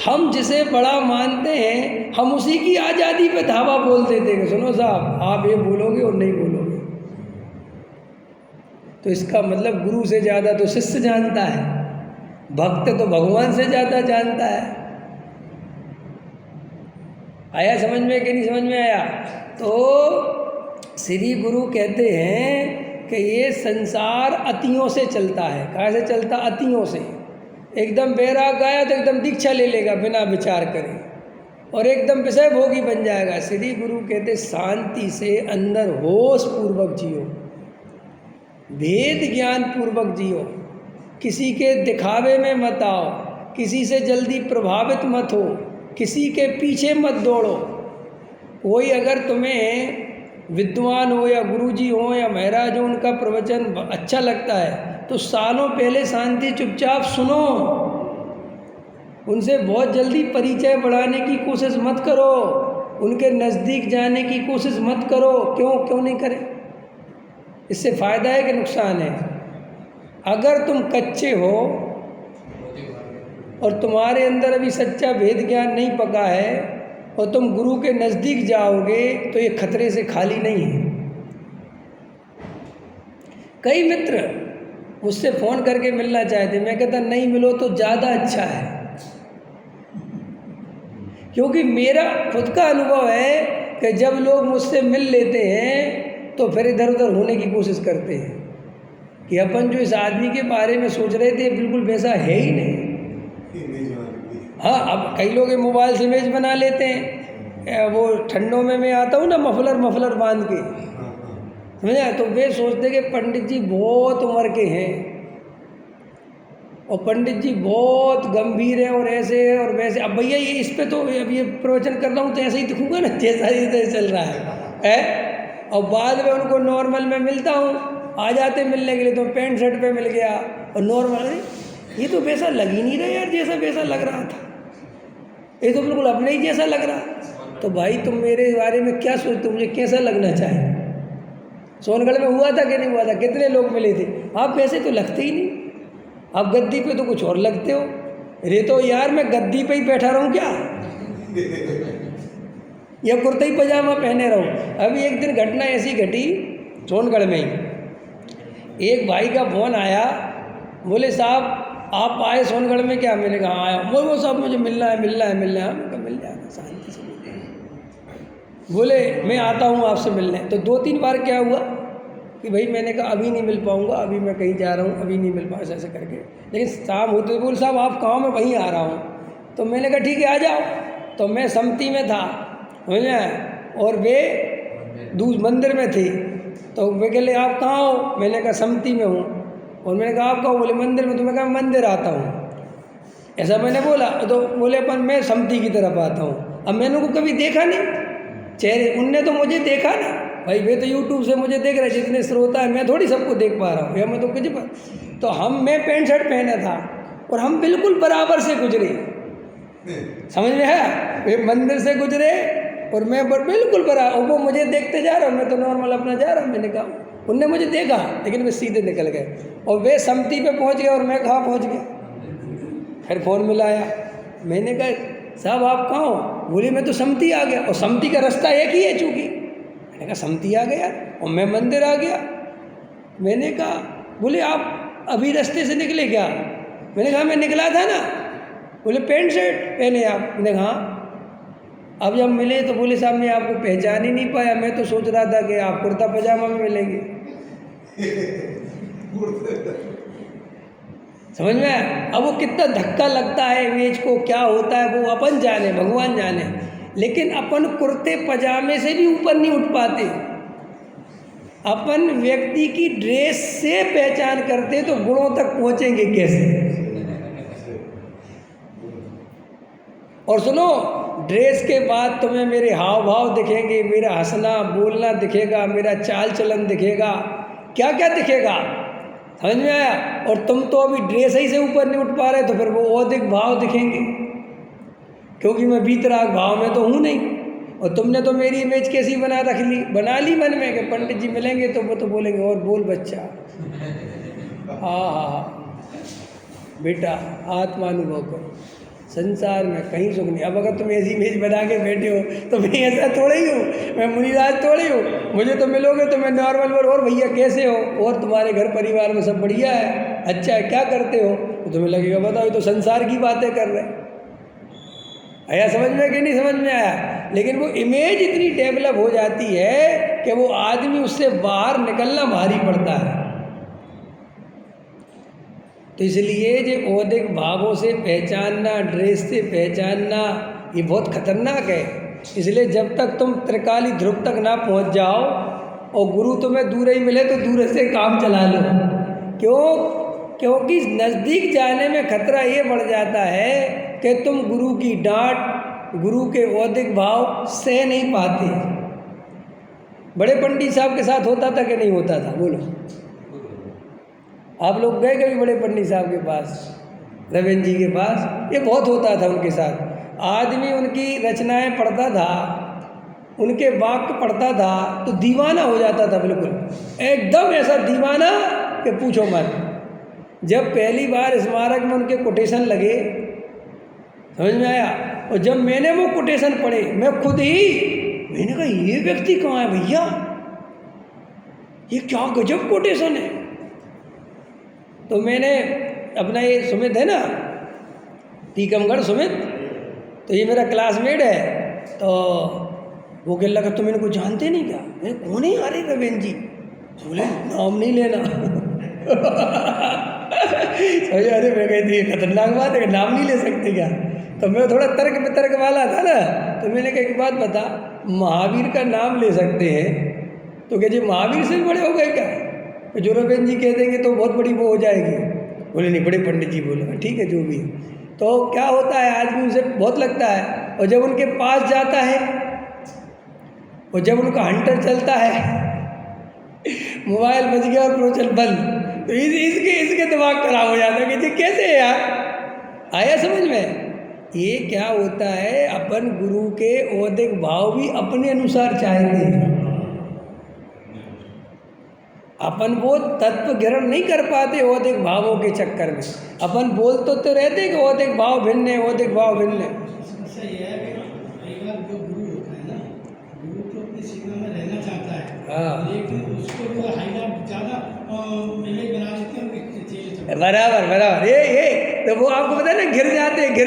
हम जिसे बड़ा मानते हैं हम उसी की आज़ादी पे धावा बोल देते हैं, सुनो साहब आप ये बोलोगे और नहीं बोलोगे। तो इसका मतलब गुरु से ज़्यादा तो शिष्य जानता है। भक्त तो भगवान से ज़्यादा जानता है। आया समझ में कि नहीं समझ में आया? तो श्री गुरु कहते हैं कि ये संसार अतियों से चलता है। कहाँ से चलता? अतियों से। एकदम बैराग आया तो एकदम दीक्षा ले लेगा बिना विचार करे, और एकदम विषय भोगी बन जाएगा। श्री गुरु कहते शांति से अंदर होश पूर्वक जियो, भेद ज्ञान पूर्वक जियो, किसी के दिखावे में मत आओ, किसी से जल्दी प्रभावित मत हो, किसी के पीछे मत दौड़ो। कोई अगर तुम्हें विद्वान हो या गुरुजी हो या महाराज हो, उनका प्रवचन अच्छा लगता है तो सालों पहले शांति चुपचाप सुनो। उनसे बहुत जल्दी परिचय बढ़ाने की कोशिश मत करो, उनके नज़दीक जाने की कोशिश मत करो। क्यों नहीं करें? इससे फ़ायदा है कि नुकसान है? अगर तुम कच्चे हो और तुम्हारे अंदर अभी सच्चा भेद ज्ञान नहीं पका है और तुम गुरु के नज़दीक जाओगे तो ये खतरे से खाली नहीं है। कई मित्र मुझसे फ़ोन करके मिलना चाहते, मैं कहता नहीं मिलो तो ज़्यादा अच्छा है, क्योंकि मेरा खुद का अनुभव है कि जब लोग मुझसे मिल लेते हैं तो फिर इधर उधर होने की कोशिश करते हैं कि अपन जो इस आदमी के बारे में सोच रहे थे बिल्कुल वैसा है ही नहीं। हाँ, अब कई लोग मोबाइल से इमेज बना लेते हैं। वो ठंडों में मैं आता हूँ ना मफलर बांध के, समझा, तो वे सोचते कि पंडित जी बहुत उम्र के हैं और पंडित जी बहुत गंभीर है और ऐसे है और वैसे। अब भैया ये इस पे तो अब ये प्रवचन कर रहा हूँ तो ऐसे ही दिखूंगा ना जैसा ये चल रहा है। और बाद में उनको नॉर्मल में मिलता हूँ, आ जाते मिलने के लिए तो पैंट शर्ट पे मिल गया और नॉर्मल, ये तो वैसा लग ही नहीं रहा यार जैसा वैसा लग रहा था, ये तो बिल्कुल अपने ही जैसा लग रहा। तो भाई तुम मेरे बारे में क्या सोचते हो, मुझे कैसा लगना चाहिए? सोनगढ़ में हुआ था कि नहीं हुआ था? कितने लोग मिले थे? आप वैसे तो लगते ही नहीं, आप गद्दी पे तो कुछ और लगते हो। अरे तो यार मैं गद्दी पे ही बैठा रहूं क्या, या कुर्ता ही पजामा पहने रहूं? अभी एक दिन घटना ऐसी घटी सोनगढ़ में ही, एक भाई का फोन आया, बोले साहब आप आए सोनगढ़ में क्या? मैंने कहा आया। वो साहब मुझे मिलना है। मैं कहा मिल जाना, शांति से मिल जाना। बोले मैं आता हूँ आपसे मिलने। तो 2-3 बार क्या हुआ कि भाई मैंने कहा अभी नहीं मिल पाऊँगा, अभी मैं कहीं जा रहा हूँ, अभी नहीं मिल पाऊँ, ऐसे करके। लेकिन शाम होते बोले साहब आप कहाँ? मैं वहीं आ रहा हूँ। तो मैंने कहा ठीक है आ जाओ। तो मैं समती में था और वे मंदिर में थे। तो वे कहले आप कहाँ हो? मैंने कहा समती में हूँ। और मैंने कहा आप कहाँ? बोले मंदिर में। तो मैं कहा मंदिर आता हूँ, ऐसा मैंने बोला। तो बोले अपन मैं समती की तरफ आता हूँ। अब मैंने उनको कभी देखा नहीं चेहरे, उनने तो मुझे देखा ना भाई, वे तो यूट्यूब से मुझे देख रहे, जितने श्रोता है मैं थोड़ी सबको देख पा रहा हूँ, या मैं तो कुछ तो मैं पैंट शर्ट पहना था और हम बिल्कुल बराबर से गुजरे, समझ में है? वे मंदिर से गुजरे और मैं बिल्कुल बराबर, वो मुझे देखते जा रहा हूँ, मैं तो नॉर्मल अपना जा रहा हूँ। मैंने कहा उनने मुझे देखा लेकिन वे सीधे निकल गए और वे समती पे पहुँच गए और मैं कहाँ पहुँच गया। फिर फ़ोन मिलाया, मैंने कहा साहब आप कहाँ हो? बोले मैं तो समती आ गया, और समती का रास्ता एक ही है चूँकि। मैंने कहा समती आ गया और मैं मंदिर आ गया। मैंने कहा बोले आप अभी रास्ते से निकले क्या? मैंने कहा मैं निकला था ना। बोले पैंट शर्ट पहने आप? मैंने कहा हाँ। अब जब मिले तो बोले साहब मैं आपको पहचान ही नहीं पाया, मैं तो सोच रहा था कि आप कुर्ता पजामा में मिलेंगे। समझ में आया? अब वो कितना धक्का लगता है इमेज को, क्या होता है वो अपन जाने, भगवान जाने। लेकिन अपन कुर्ते पजामे से भी ऊपर नहीं उठ पाते। अपन व्यक्ति की ड्रेस से पहचान करते तो गुणों तक पहुंचेंगे कैसे? और सुनो, ड्रेस के बाद तुम्हें मेरे हाव भाव दिखेंगे, मेरा हंसना बोलना दिखेगा, मेरा चाल चलन दिखेगा, क्या क्या दिखेगा, समझ में आया? और तुम तो अभी ड्रेस ही से ऊपर नहीं उठ पा रहे, तो फिर वो अधिक भाव दिखेंगे, क्योंकि मैं बीतराग भाव में तो हूँ नहीं। और तुमने तो मेरी इमेज कैसी बना ली मन में कि पंडित जी मिलेंगे तो वो तो बोलेंगे और बोल बच्चा, हाँ बेटा आत्मानुभव करो, संसार में कहीं सुख नहीं। अब अगर तुम ऐसी इमेज बना के बैठे हो तो मैं ऐसा थोड़ा ही हूँ, मैं मुनिराज थोड़ी हूँ। मुझे तो मिलोगे तो मैं नॉर्मल और भैया कैसे हो, और तुम्हारे घर परिवार में सब बढ़िया अच्छा क्या करते हो? तो तुम्हें लगेगा बताओ ये तो संसार की बातें कर रहे हैं। आया समझ में कि नहीं समझ में आया? लेकिन वो इमेज इतनी डेवलप हो जाती है कि वो आदमी उससे बाहर निकलना भारी पड़ता है। तो इसलिए जो औदिक भावों से पहचानना, ड्रेस से पहचानना, ये बहुत खतरनाक है। इसलिए जब तक तुम त्रिकाली ध्रुव तक ना पहुंच जाओ और गुरु तुम्हें दूर ही मिले तो दूर से काम चला लो। क्योंकि नज़दीक जाने में खतरा ये बढ़ जाता है कि तुम गुरु की डांट, गुरु के औदिक भाव सह नहीं पाते। बड़े पंडित साहब के साथ होता था कि नहीं होता था? बोलो, आप लोग गए कभी बड़े पंडित साहब के पास, रविंद्र जी के पास? ये बहुत होता था उनके साथ। आदमी उनकी रचनाएं पढ़ता था, उनके वाक्य पढ़ता था तो दीवाना हो जाता था, बिल्कुल एकदम ऐसा दीवाना कि पूछो मत। जब पहली बार स्मारक में उनके कोटेशन लगे, समझ में आया? और जब मैंने वो कोटेशन पढ़े, मैं खुद ही, मैंने कहा ये व्यक्ति कहाँ है भैया, ये क्या गजब कोटेशन है। तो मैंने अपना ये सुमित है ना, टीकमगढ़ सुमित, तो ये मेरा क्लासमेट है। तो वो कहने लगा तुम इनको जानते नहीं क्या? मैं कौन है यार रविंद्र जी? बोले नाम नहीं लेना। समझे? अरे मैं कहती खतरनाक बात है, नाम नहीं ले सकते क्या? तो मैं थोड़ा तर्क वितर्क वाला था ना, तो मैंने कहा एक बात बता, महावीर का नाम ले सकते हैं तो क्या जी महावीर से भी बड़े हो गए क्या? जो रविंद्र जी कह देंगे तो बहुत बड़ी वो हो जाएगी। बोले नहीं, बड़े पंडित जी। बोले ठीक है जो भी है। तो क्या होता है, आदमी उनसे बहुत लगता है, और जब उनके पास जाता है और जब उनका हंटर चलता है, मोबाइल बज गया और प्रोचल बंद, तो इसके दिमाग खराब हो जाता है कि जी कैसे है यार। आया समझ में? ये क्या होता है, अपन गुरु के औदिक भाव भी अपने अनुसार चाहते हैं। अपन वो तत्व ग्रहण नहीं कर पाते औदिक भावों के चक्कर में। अपन बोल तो रहते कि औदिक भाव भिन्न है, औदिक भाव भिन्न है। समस्या यह है कि कई बार जो गुरु होता है ना, गुरु तो अपनी सीमा में रहना चाहता है, लेकिन उसको जो हाईलाइट ज़्यादा इमेज बना देते हैं उनके चेले। बराबर बराबर, ये तो वो आपको पता है ना, गिर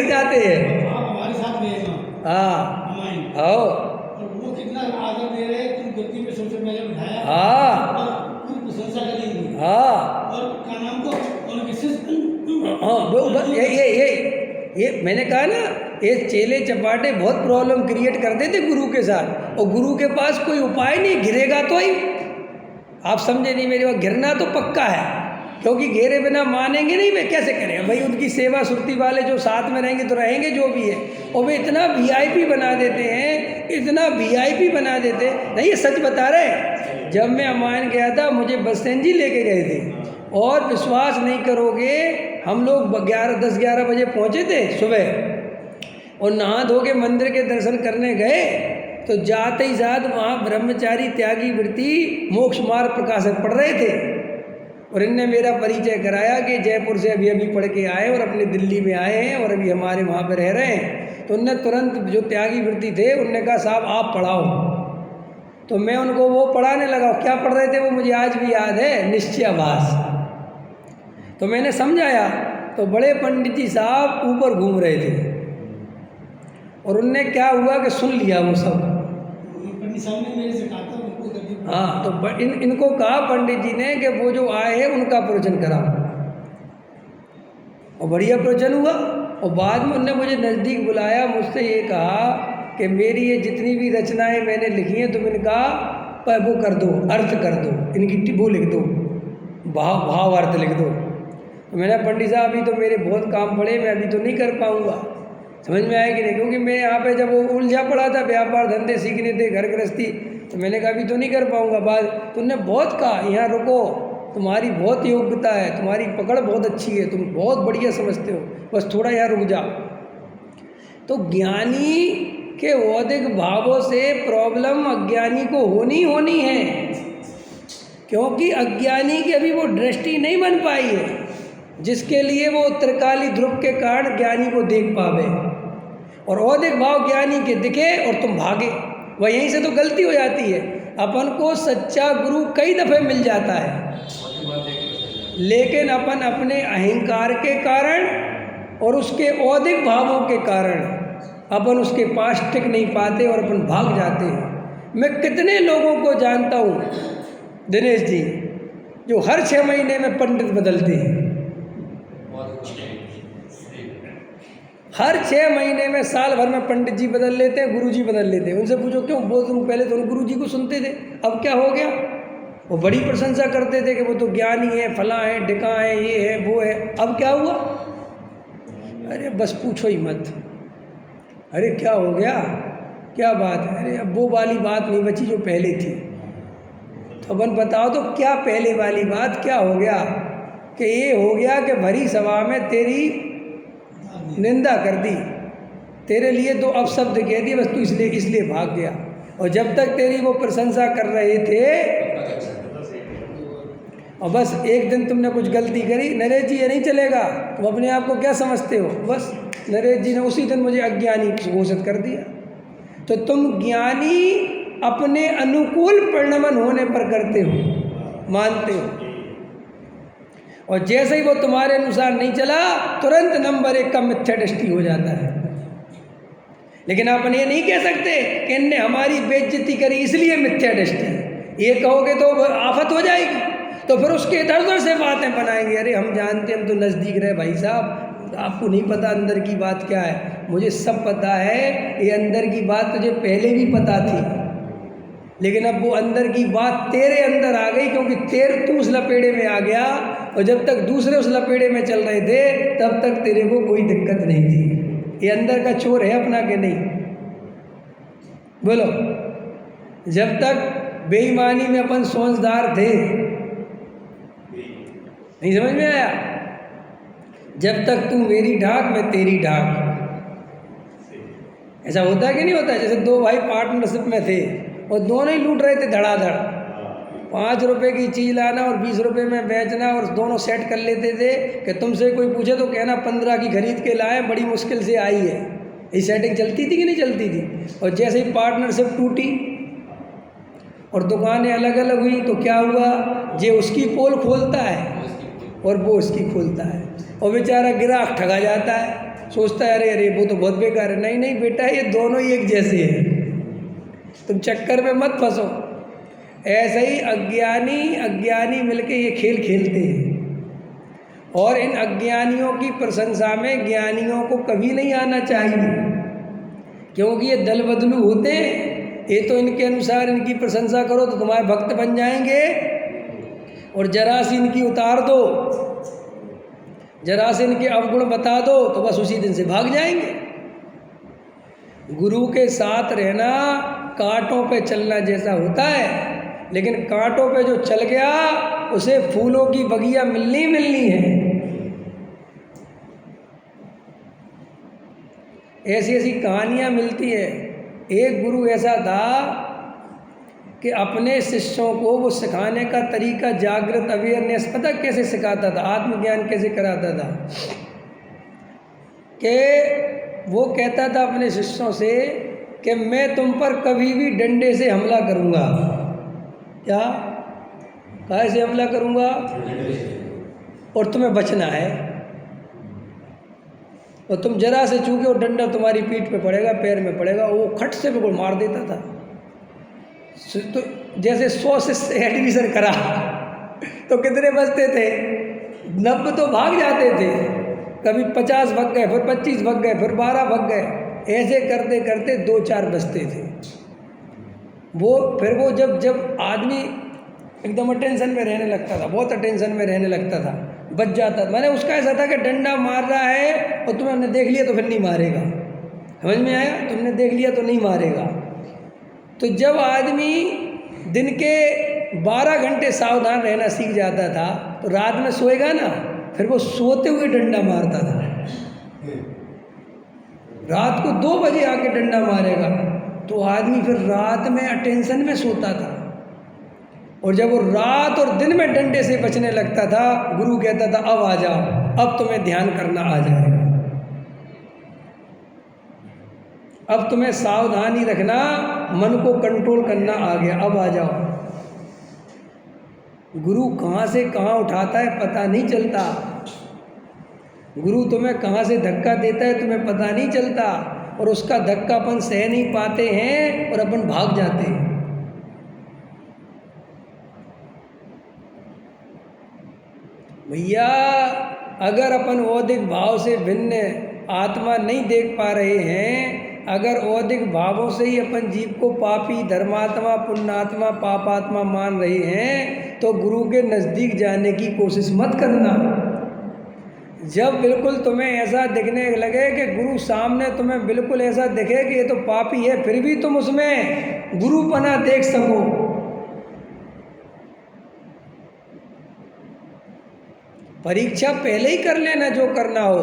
जाते हैं। आप हमारे साथ गए ना, हाँ आओ, और वो कितना आदर दे रहे हैं, तुम गलती में सबसे पहले उठाया, हाँ प्रशंसा करेंगे, हाँ, और क्या नाम को और विशेष ये मैंने कहा ना, ये चेले चपाटे बहुत प्रॉब्लम क्रिएट कर देते गुरु के साथ, और गुरु के पास कोई उपाय नहीं, गिरेगा तो ही। आप समझे नहीं मेरी बात? गिरना तो पक्का है, क्योंकि घेरे बिना मानेंगे नहीं, वे कैसे करें भाई? उनकी सेवा सुरती वाले जो साथ में रहेंगे तो रहेंगे जो भी है, और वे इतना वीआईपी बना देते हैं, इतना वीआईपी बना देते नहीं, ये सच बता रहे। जब मैं अमायन गया था, मुझे बस स्टैंड जी लेके गए थे, और विश्वास नहीं करोगे, हम लोग 10-11 बजे पहुँचे थे सुबह, और नहा धो के मंदिर के दर्शन करने गए, तो जाते ही साथ वहाँ ब्रह्मचारी त्यागी वृत्ति मोक्ष मार्ग प्रकाशक पढ़ रहे थे, और इनने मेरा परिचय कराया कि जयपुर से अभी पढ़ के आए और अपने दिल्ली में आए हैं और अभी हमारे वहाँ पे रह रहे हैं। तो उनने तुरंत, जो त्यागी वृत्ति थे, उनने कहा साहब आप पढ़ाओ। तो मैं उनको वो पढ़ाने लगा। क्या पढ़ रहे थे वो मुझे आज भी याद है, निश्चयाभास। तो मैंने समझाया, तो बड़े पंडित जी साहब ऊपर घूम रहे थे, और उनने क्या हुआ कि सुन लिया वो सब। पंडित साहब ने मेरे से कहा था उनको कभी, हाँ, तो इनको कहा पंडित जी ने कि वो जो आए हैं उनका प्रवचन कराओ, और बढ़िया प्रवचन हुआ। और बाद में उन्होंने मुझे नज़दीक बुलाया, मुझसे ये कहा कि मेरी ये जितनी भी रचनाएं मैंने लिखी हैं, तुम इनका वो कर दो, अर्थ कर दो, इनकी वो लिख दो, भाव अर्थ लिख दो। तो मैंने पंडित साहब अभी तो मेरे बहुत काम पड़े, मैं अभी तो नहीं कर पाऊँगा। समझ में आया कि नहीं? क्योंकि मैं यहाँ पे जब वो उलझा पड़ा था, व्यापार धंधे सीखने थे, घर गृहस्थी, तो मैंने कहा अभी तो नहीं कर पाऊँगा। बाद तो उन्होंने बहुत कहा यहाँ रुको, तुम्हारी बहुत योग्यता है, तुम्हारी पकड़ बहुत अच्छी है, तुम बहुत बढ़िया समझते हो, बस थोड़ा यहाँ रुक जाओ। तो ज्ञानी के औदिक भावों से प्रॉब्लम अज्ञानी को होनी है, क्योंकि अज्ञानी की अभी वो दृष्टि नहीं बन पाई है, जिसके लिए वो त्रिकाली ध्रुव के कारण ज्ञानी को देख पावे। और औदिक भाव ज्ञानी के दिखे और तुम भागे, वह यहीं से तो गलती हो जाती है। अपन को सच्चा गुरु कई दफ़े मिल जाता है, लेकिन अपन अपने अहंकार के कारण और उसके औदिक भावों के कारण अपन उसके पास टिक नहीं पाते और अपन भाग जाते हैं। मैं कितने लोगों को जानता हूँ दिनेश जी, जो हर 6 महीने में पंडित बदलते हैं, हर 6 महीने में, साल भर में पंडित जी बदल लेते हैं, गुरु जी बदल लेते हैं। उनसे पूछो क्यों? वो तुम पहले तो गुरु जी को सुनते थे, अब क्या हो गया? वो बड़ी प्रशंसा करते थे कि वो तो ज्ञानी है, फला है, ढिका है, ये है, वो है। अब क्या हुआ? अरे बस पूछो ही मत। अरे क्या हो गया? क्या बात है? अरे अब वो वाली बात नहीं बची जो पहले थी। तो अपन बताओ तो क्या पहले वाली बात क्या हो गया? कि ये हो गया कि भरी सभा में तेरी निंदा कर दी, तेरे लिए 2 अपशब्द कह दिए, बस तू इसलिए भाग गया। और जब तक तेरी वो प्रशंसा कर रहे थे, और बस एक दिन तुमने कुछ गलती करी, नरेश जी ये नहीं चलेगा, तुम अपने आप को क्या समझते हो? बस नरेश जी ने उसी दिन मुझे अज्ञानी घोषित कर दिया। तो तुम ज्ञानी अपने अनुकूल परिणमन होने पर करते हो, मानते हो, और जैसे ही वो तुम्हारे अनुसार नहीं चला, तुरंत नंबर 1 का मिथ्या दृष्टि हो जाता है। लेकिन अपन ये नहीं कह सकते कि इनने हमारी बेइज्जती करी इसलिए मिथ्या दृष्टि। ये कहोगे तो आफत हो जाएगी, तो फिर उसके इधर उधर से बातें बनाएंगे। अरे हम जानते, हम तो नज़दीक रहे भाई साहब, आपको नहीं पता अंदर की बात क्या है। मुझे सब पता है, ये अंदर की बात तुझे पहले भी पता थी, लेकिन अब वो अंदर की बात तेरे अंदर आ गई, क्योंकि तू उस लपेड़े में आ गया, और जब तक दूसरे उस लपेड़े में चल रहे थे तब तक तेरे को कोई दिक्कत नहीं थी। ये अंदर का चोर है अपना के नहीं? बोलो। जब तक बेईमानी में अपन समझदार थे, नहीं समझ में आया? जब तक तू मेरी ढाक मैं तेरी ढाक, ऐसा होता है कि नहीं होता? जैसे 2 भाई पार्टनरशिप में थे और दोनों ही लूट रहे थे धड़ाधड़, 5 रुपए की चीज़ लाना और 20 रुपए में बेचना, और दोनों सेट कर लेते थे कि तुमसे कोई पूछे तो कहना 15 की खरीद के लाए, बड़ी मुश्किल से आई है। ये सेटिंग चलती थी कि नहीं चलती थी? और जैसे ही पार्टनरशिप टूटी और दुकानें अलग अलग हुई तो क्या हुआ? ये उसकी पोल खोलता है और वो उसकी खोलता है, और बेचारा ग्राहक ठगा जाता है, सोचता है अरे अरे वो तो बहुत बेकार है। नहीं नहीं बेटा, ये दोनों ही एक जैसे हैं, तुम चक्कर में मत फंसो। ऐसे ही अज्ञानी मिलके ये खेल खेलते हैं, और इन अज्ञानियों की प्रशंसा में ज्ञानियों को कभी नहीं आना चाहिए, क्योंकि ये दल बदलू होते हैं। ये तो इनके अनुसार इनकी प्रशंसा करो तो तुम्हारे भक्त बन जाएंगे, और जरा सी इनकी उतार दो, जरा से इनके अवगुण बता दो तो बस उसी दिन से भाग जाएंगे। गुरु के साथ रहना कांटों पे चलना जैसा होता है, लेकिन कांटों पे जो चल गया उसे फूलों की बगिया मिलनी है। ऐसी ऐसी कहानियाँ मिलती है। एक गुरु ऐसा था कि अपने शिष्यों को वो सिखाने का तरीका, जागृत अवेयरनेस, पता कैसे सिखाता था, आत्मज्ञान कैसे कराता था, कि वो कहता था अपने शिष्यों से कि मैं तुम पर कभी भी डंडे से हमला करूँगा। क्या? कैसे हमला करूँगा? और तुम्हें बचना है, और तुम जरा से चूके और डंडा तुम्हारी पीठ पे पड़ेगा, पैर में पड़ेगा, वो खट से बिल्कुल मार देता था। तो जैसे 100 से एडमिशन करा तो कितने बचते थे? 90 तो भाग जाते थे, कभी 50 भाग गए, फिर 25 भाग गए, फिर 12 भाग गए, ऐसे करते करते 2-4 बचते थे। फिर वो जब आदमी एकदम अटेंशन में रहने लगता था, बहुत अटेंशन में रहने लगता था, बच जाता। मैंने उसका ऐसा था कि डंडा मार रहा है और तुमने देख लिया तो फिर नहीं मारेगा। समझ में आया? तुमने देख लिया तो नहीं मारेगा। तो जब आदमी दिन के 12 घंटे सावधान रहना सीख जाता था तो रात में सोएगा ना, फिर वो सोते हुए डंडा मारता था। रात को 2 बजे आके डंडा मारेगा तो आदमी फिर रात में अटेंशन में सोता था। और जब वो रात और दिन में डंडे से बचने लगता था, गुरु कहता था अब आ जाओ, अब तुम्हें ध्यान करना आ जाएगा, अब तुम्हें सावधानी रखना, मन को कंट्रोल करना आ गया, अब आ जाओ। गुरु कहाँ से कहाँ उठाता है पता नहीं चलता। गुरु तुम्हें कहाँ से धक्का देता है तुम्हें पता नहीं चलता, और उसका धक्का अपन सह नहीं पाते हैं और अपन भाग जाते हैं। भैया अगर अपन औदिक भाव से भिन्न आत्मा नहीं देख पा रहे हैं, अगर औदिक भावों से ही अपन जीव को पापी, धर्मात्मा, पुण्यात्मा, पापात्मा मान रहे हैं, तो गुरु के नज़दीक जाने की कोशिश मत करना। जब बिल्कुल तुम्हें ऐसा दिखने लगे कि गुरु सामने तुम्हें बिल्कुल ऐसा दिखे कि ये तो पापी है, फिर भी तुम उसमें गुरुपना देख सको, परीक्षा पहले ही कर लेना, जो करना हो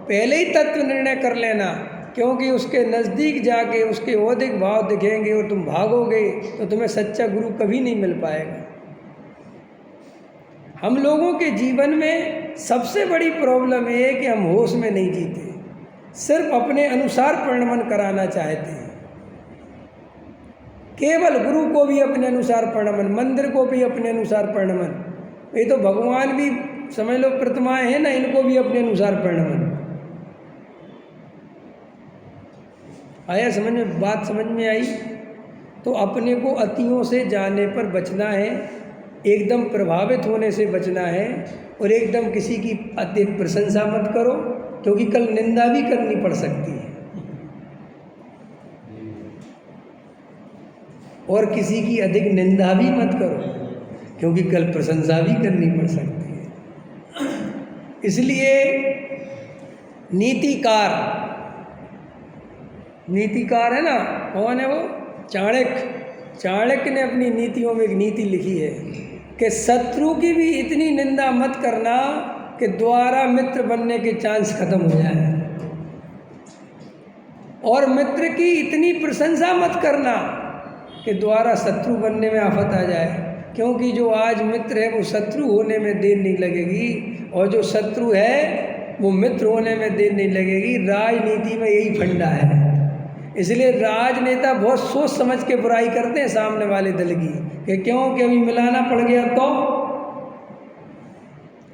पहले ही तत्व निर्णय कर लेना, क्योंकि उसके नज़दीक जाके उसके औदिक भाव दिखेंगे और तुम भागोगे तो तुम्हें सच्चा गुरु कभी नहीं मिल पाएगा। हम लोगों के जीवन में सबसे बड़ी प्रॉब्लम ये है कि हम होश में नहीं जीते, सिर्फ अपने अनुसार परिणमन कराना चाहते हैं। केवल गुरु को भी अपने अनुसार परिणमन, मंदिर को भी अपने अनुसार परिणमन, ये तो भगवान भी समझ लो प्रतिमाएं हैं ना, इनको भी अपने अनुसार परिणमन। आया समझ में, बात समझ में आई? तो अपने को अतियों से जाने पर बचना है, एकदम प्रभावित होने से बचना है, और एकदम किसी की अति प्रशंसा मत करो, क्योंकि कल निंदा भी करनी पड़ सकती है, और किसी की अधिक निंदा भी मत करो, क्योंकि कल प्रशंसा भी करनी पड़ सकती है। इसलिए नीतिकार है ना, कौन है वो? चाणक्य ने अपनी नीतियों में एक नीति लिखी है कि शत्रु की भी इतनी निंदा मत करना कि दोबारा मित्र बनने के चांस खत्म हो जाए, और मित्र की इतनी प्रशंसा मत करना कि दोबारा शत्रु बनने में आफत आ जाए, क्योंकि जो आज मित्र है वो शत्रु होने में देर नहीं लगेगी, और जो शत्रु है वो मित्र होने में देर नहीं लगेगी। राजनीति में यही फंडा है। इसलिए राजनेता बहुत सोच समझ के बुराई करते हैं सामने वाले दल की, कि क्यों कि अभी मिलाना पड़ गया तो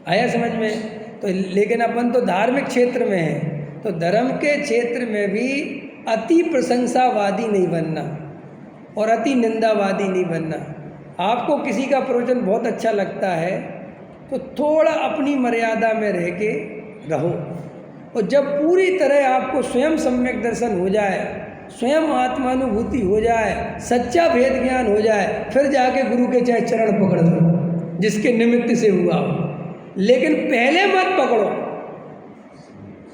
आया समझ में। तो लेकिन अपन तो धार्मिक क्षेत्र में हैं, तो धर्म के क्षेत्र में भी अति प्रशंसावादी नहीं बनना और अति निंदावादी नहीं बनना। आपको किसी का प्रवचन बहुत अच्छा लगता है तो थोड़ा अपनी मर्यादा में रह के रहो, और जब पूरी तरह आपको स्वयं सम्यक दर्शन हो जाए, स्वयं आत्मानुभूति हो जाए, सच्चा भेद ज्ञान हो जाए, फिर जाके गुरु के चाहे चरण पकड़ लो जिसके निमित्त से हुआ हो, लेकिन पहले मत पकड़ो।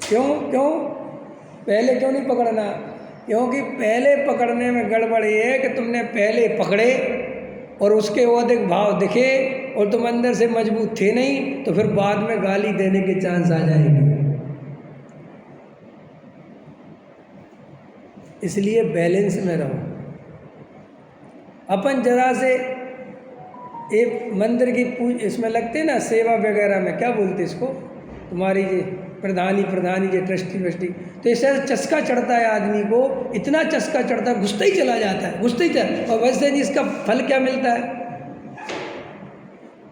क्यों पहले क्यों नहीं पकड़ना? क्योंकि पहले पकड़ने में गड़बड़ ये है कि तुमने पहले पकड़े और उसके औदिक भाव दिखे और तुम अंदर से मजबूत थे नहीं, तो फिर बाद में गाली देने के चांस आ जाएंगे। इसलिए बैलेंस में रहो। अपन जरा से एक मंदिर की इसमें लगते ना सेवा वगैरह में, क्या बोलते इसको, तुम्हारी ये प्रधानी ये ट्रस्टी, तो इससे चस्का चढ़ता है आदमी को, इतना चस्का चढ़ता है, घुसता ही चला जाता है, और वैसे जी इसका फल क्या मिलता है?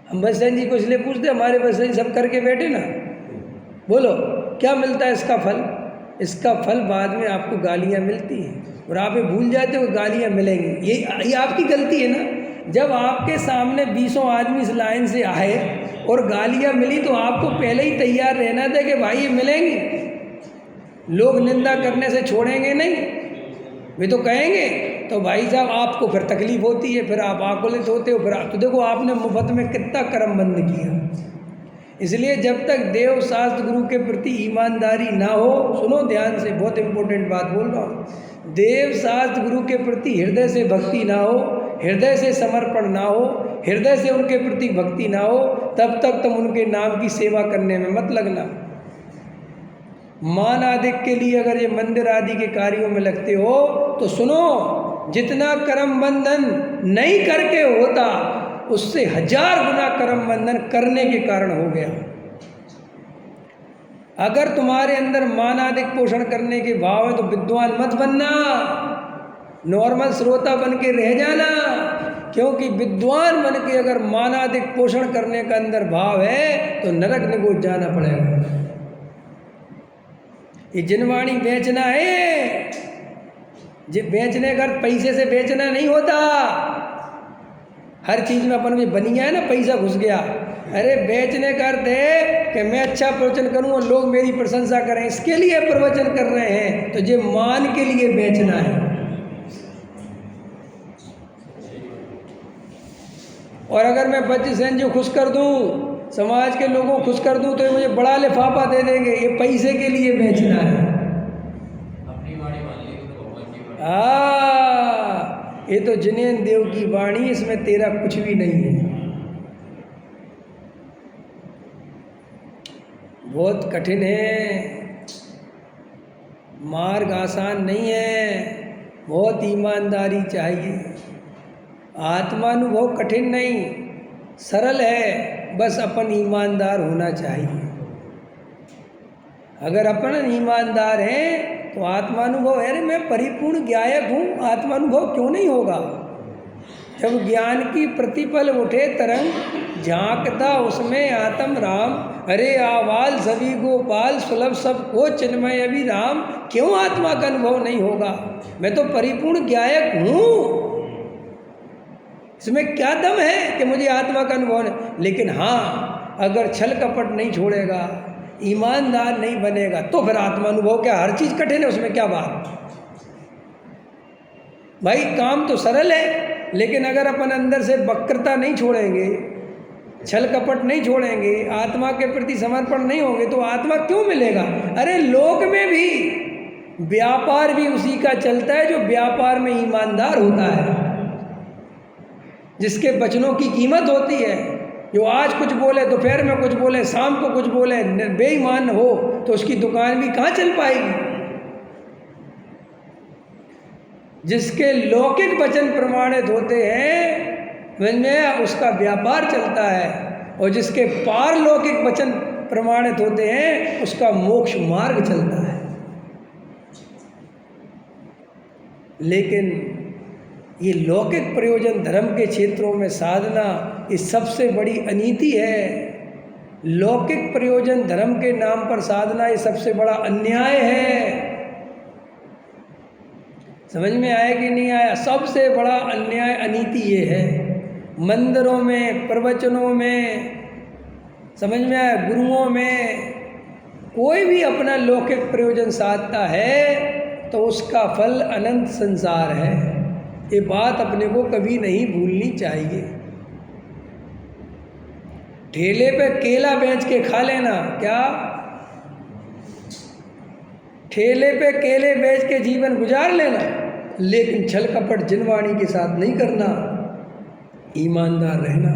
हम वैसे जी को इसलिए पूछते, हमारे वैसे जी सब करके बैठे ना, बोलो क्या मिलता है इसका फल? इसका फल बाद में आपको गालियाँ मिलती हैं, और आप ये भूल जाते हो गालियाँ मिलेंगी। ये आपकी गलती है ना। जब आपके सामने 20 आदमी इस लाइन से आए और गालियाँ मिली, तो आपको पहले ही तैयार रहना था कि भाई ये मिलेंगी। लोग निंदा करने से छोड़ेंगे नहीं, वे तो कहेंगे, तो भाई साहब आपको फिर तकलीफ होती है, फिर आप आकुलित होते हो, फिर तो देखो आपने मुफ्त में कितना कर्म बंद किया। इसलिए जब तक देव शास्त्र गुरु के प्रति ईमानदारी ना हो, सुनो ध्यान से, बहुत इंपॉर्टेंट बात बोल रहा हूँ, देव शास्त्र गुरु के प्रति हृदय से भक्ति ना हो, हृदय से समर्पण ना हो, हृदय से उनके प्रति भक्ति ना हो, तब तक तुम उनके नाम की सेवा करने में मत लगना। मान आदि के लिए अगर ये मंदिर आदि के कार्यों में लगते हो तो सुनो, जितना कर्म बंधन नहीं करके होता उससे 1000 गुना कर्म बंधन करने के कारण हो गया। अगर तुम्हारे अंदर मानादिक पोषण करने के भाव है तो विद्वान मत बनना, नॉर्मल श्रोता बन के रह जाना, क्योंकि विद्वान बन के अगर मानादिक पोषण करने का अंदर भाव है तो नरक निगोद जाना पड़ेगा। ये जिनवाणी बेचना है, बेचने का पैसे से बेचना नहीं होता। हर चीज में अपन में बनी है ना, पैसा घुस गया। अरे बेचने का अर्थ है कि मैं अच्छा प्रवचन करूं और लोग मेरी प्रशंसा करें, इसके लिए प्रवचन कर रहे हैं, तो ये मान के लिए बेचना है। और अगर मैं 25 सेंट खुश कर दूं, समाज के लोगों को खुश कर दूं, तो ये मुझे बड़ा लिफाफा दे देंगे। ये पैसे के लिए बेचना है। ये तो जिनेन्द्र देव की वाणी, इसमें तेरा कुछ भी नहीं है। बहुत कठिन है, मार्ग आसान नहीं है, बहुत ईमानदारी चाहिए। आत्मानुभव कठिन नहीं, सरल है, बस अपन ईमानदार होना चाहिए। अगर अपन ईमानदार हैं तो आत्मानुभव है। अरे मैं परिपूर्ण ज्ञायक हूँ, आत्मानुभव क्यों नहीं होगा? जब ज्ञान की प्रतिपल उठे तरंग, झांकता उसमें आत्म राम। अरे आवाल सभी गोपाल, सुलभ सबको चिन्मय अभिराम। क्यों आत्मा का अनुभव नहीं होगा? मैं तो परिपूर्ण ज्ञायक हूँ। इसमें क्या दम है कि मुझे आत्मा का अनुभव नहीं? लेकिन हाँ, अगर छल कपट नहीं छोड़ेगा, ईमानदार नहीं बनेगा, तो फिर आत्मानुभव क्या? हर चीज कठिन है, उसमें क्या बात? भाई काम तो सरल है, लेकिन अगर अपन अंदर से वक्रता नहीं छोड़ेंगे, छल कपट नहीं छोड़ेंगे, आत्मा के प्रति समर्पण नहीं होंगे, तो आत्मा क्यों मिलेगा? अरे लोक में भी व्यापार भी उसी का चलता है जो व्यापार में ईमानदार होता है, जिसके वचनों की कीमत होती है। जो आज कुछ बोले, दोपहर में कुछ बोले, शाम को कुछ बोले, बेईमान हो तो उसकी दुकान भी कहाँ चल पाएगी। जिसके लौकिक वचन प्रमाणित होते हैं में उसका व्यापार चलता है, और जिसके पारलौकिक वचन प्रमाणित होते हैं उसका मोक्ष मार्ग चलता है। लेकिन ये लौकिक प्रयोजन धर्म के क्षेत्रों में साधना, ये सबसे बड़ी अनीति है। लौकिक प्रयोजन धर्म के नाम पर साधना, ये सबसे बड़ा अन्याय है। समझ में आया कि नहीं आया? सबसे बड़ा अन्याय, अनीति ये है। मंदिरों में, प्रवचनों में, समझ में आया, गुरुओं में कोई भी अपना लौकिक प्रयोजन साधता है तो उसका फल अनंत संसार है। ये बात अपने को कभी नहीं भूलनी चाहिए। ठेले पे केला बेच के खा लेना, क्या ठेले पे केले बेच के जीवन गुजार लेना, लेकिन छल कपट जिनवाणी के साथ नहीं करना। ईमानदार रहना,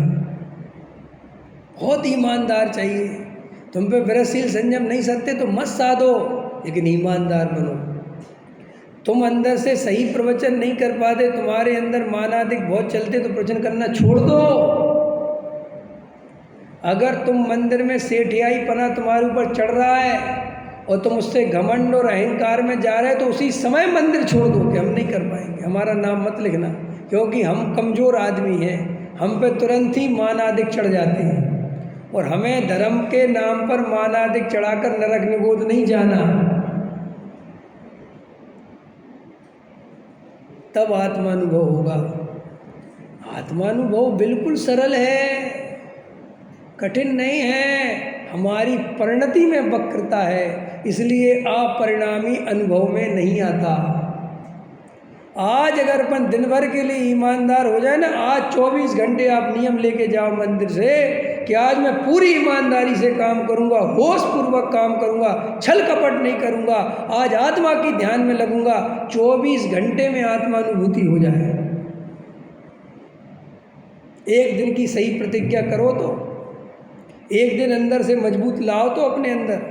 बहुत ईमानदार चाहिए। तुम पे विरसशील संयम नहीं सकते तो मत साधो, लेकिन ईमानदार बनो। तुम अंदर से सही प्रवचन नहीं कर पाते, तुम्हारे अंदर मानादिक बहुत चलते, तो प्रवचन करना छोड़ दो। अगर तुम मंदिर में सेठियाई पना तुम्हारे ऊपर चढ़ रहा है और तुम उससे घमंड और अहंकार में जा रहे हो, तो उसी समय मंदिर छोड़ दो कि हम नहीं कर पाएंगे, हमारा नाम मत लिखना, क्योंकि हम कमज़ोर आदमी हैं, हम पे तुरंत ही मानादिक चढ़ जाते हैं। और हमें धर्म के नाम पर मानादिक चढ़ाकर नरक निगोद नहीं जाना। तब आत्मानुभव होगा। आत्मानुभव बिल्कुल सरल है, कठिन नहीं है। हमारी परिणति में वक्रता है, इसलिए अपरिणामी अनुभव में नहीं आता। आज अगर अपन दिन भर के लिए ईमानदार हो जाए ना, आज 24 घंटे आप नियम लेके जाओ मंदिर से कि आज मैं पूरी ईमानदारी से काम करूंगा, होश पूर्वक काम करूंगा, छल कपट नहीं करूंगा, आज आत्मा की ध्यान में लगूंगा, 24 घंटे में आत्मानुभूति हो जाए। एक दिन की सही प्रतिज्ञा करो तो, एक दिन अंदर से मजबूत लाओ तो अपने अंदर।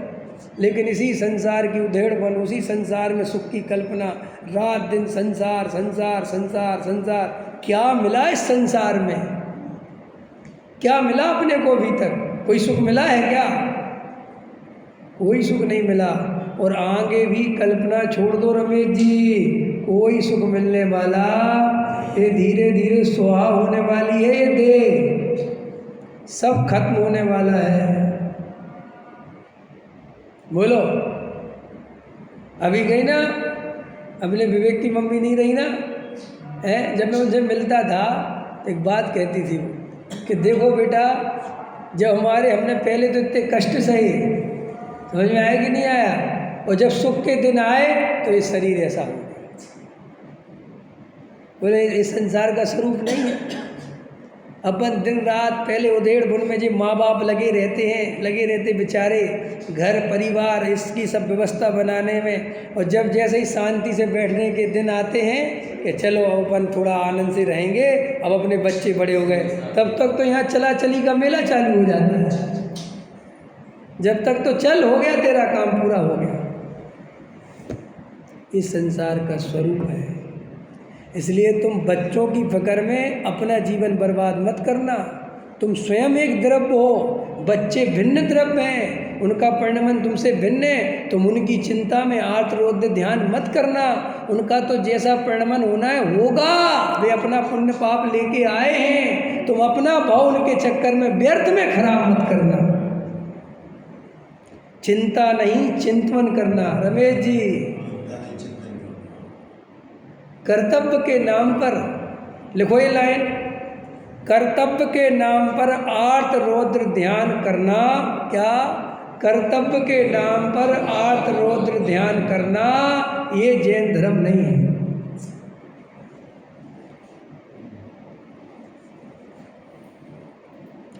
लेकिन इसी संसार की उधेड़पन, उसी संसार में सुख की कल्पना, रात दिन संसार संसार संसार संसार, क्या मिला इस संसार में? क्या मिला अपने को अभी तक? कोई सुख मिला है क्या? कोई सुख नहीं मिला। और आगे भी कल्पना छोड़ दो रमेश जी, कोई सुख मिलने वाला, ये धीरे धीरे सुहा होने वाली है, ये देह सब खत्म होने वाला है। बोलो, अभी गई ना, अपने विवेक की मम्मी नहीं रही ना, है, जब मैं उनसे मिलता था एक बात कहती थी कि देखो बेटा, जब हमने पहले तो इतने कष्ट सहे, समझ में आया कि नहीं आया, और जब सुख के दिन आए तो ये शरीर ऐसा हो गया। बोले ये संसार का स्वरूप नहीं है। अपन दिन रात पहले उधेड़ बुन में जो माँ बाप लगे रहते बेचारे, घर परिवार इसकी सब व्यवस्था बनाने में, और जब जैसे ही शांति से बैठने के दिन आते हैं कि चलो अब अपन थोड़ा आनंद से रहेंगे, अब अपने बच्चे बड़े हो गए, तब तक तो यहाँ चला चली का मेला चालू हो जाता है। जब तक तो चल हो गया, तेरा काम पूरा हो गया। इस संसार का स्वरूप है। इसलिए तुम बच्चों की फिक्र में अपना जीवन बर्बाद मत करना। तुम स्वयं एक द्रव्य हो, बच्चे भिन्न द्रव्य हैं, उनका परिणमन तुमसे भिन्न है। तुम उनकी चिंता में आर्त-रोद्र ध्यान मत करना। उनका तो जैसा परिणमन होना है होगा, वे अपना पुण्य पाप लेके आए हैं। तुम अपना भाव उनके चक्कर में व्यर्थ में खराब मत करना। चिंता नहीं, चिंतन करना। रमेश जी, कर्तव्य के नाम पर लिखो ये लाइन, कर्तव्य के नाम पर आर्त रौद्र ध्यान करना। क्या? कर्तव्य के नाम पर आर्त रौद्र ध्यान करना, ये जैन धर्म नहीं है।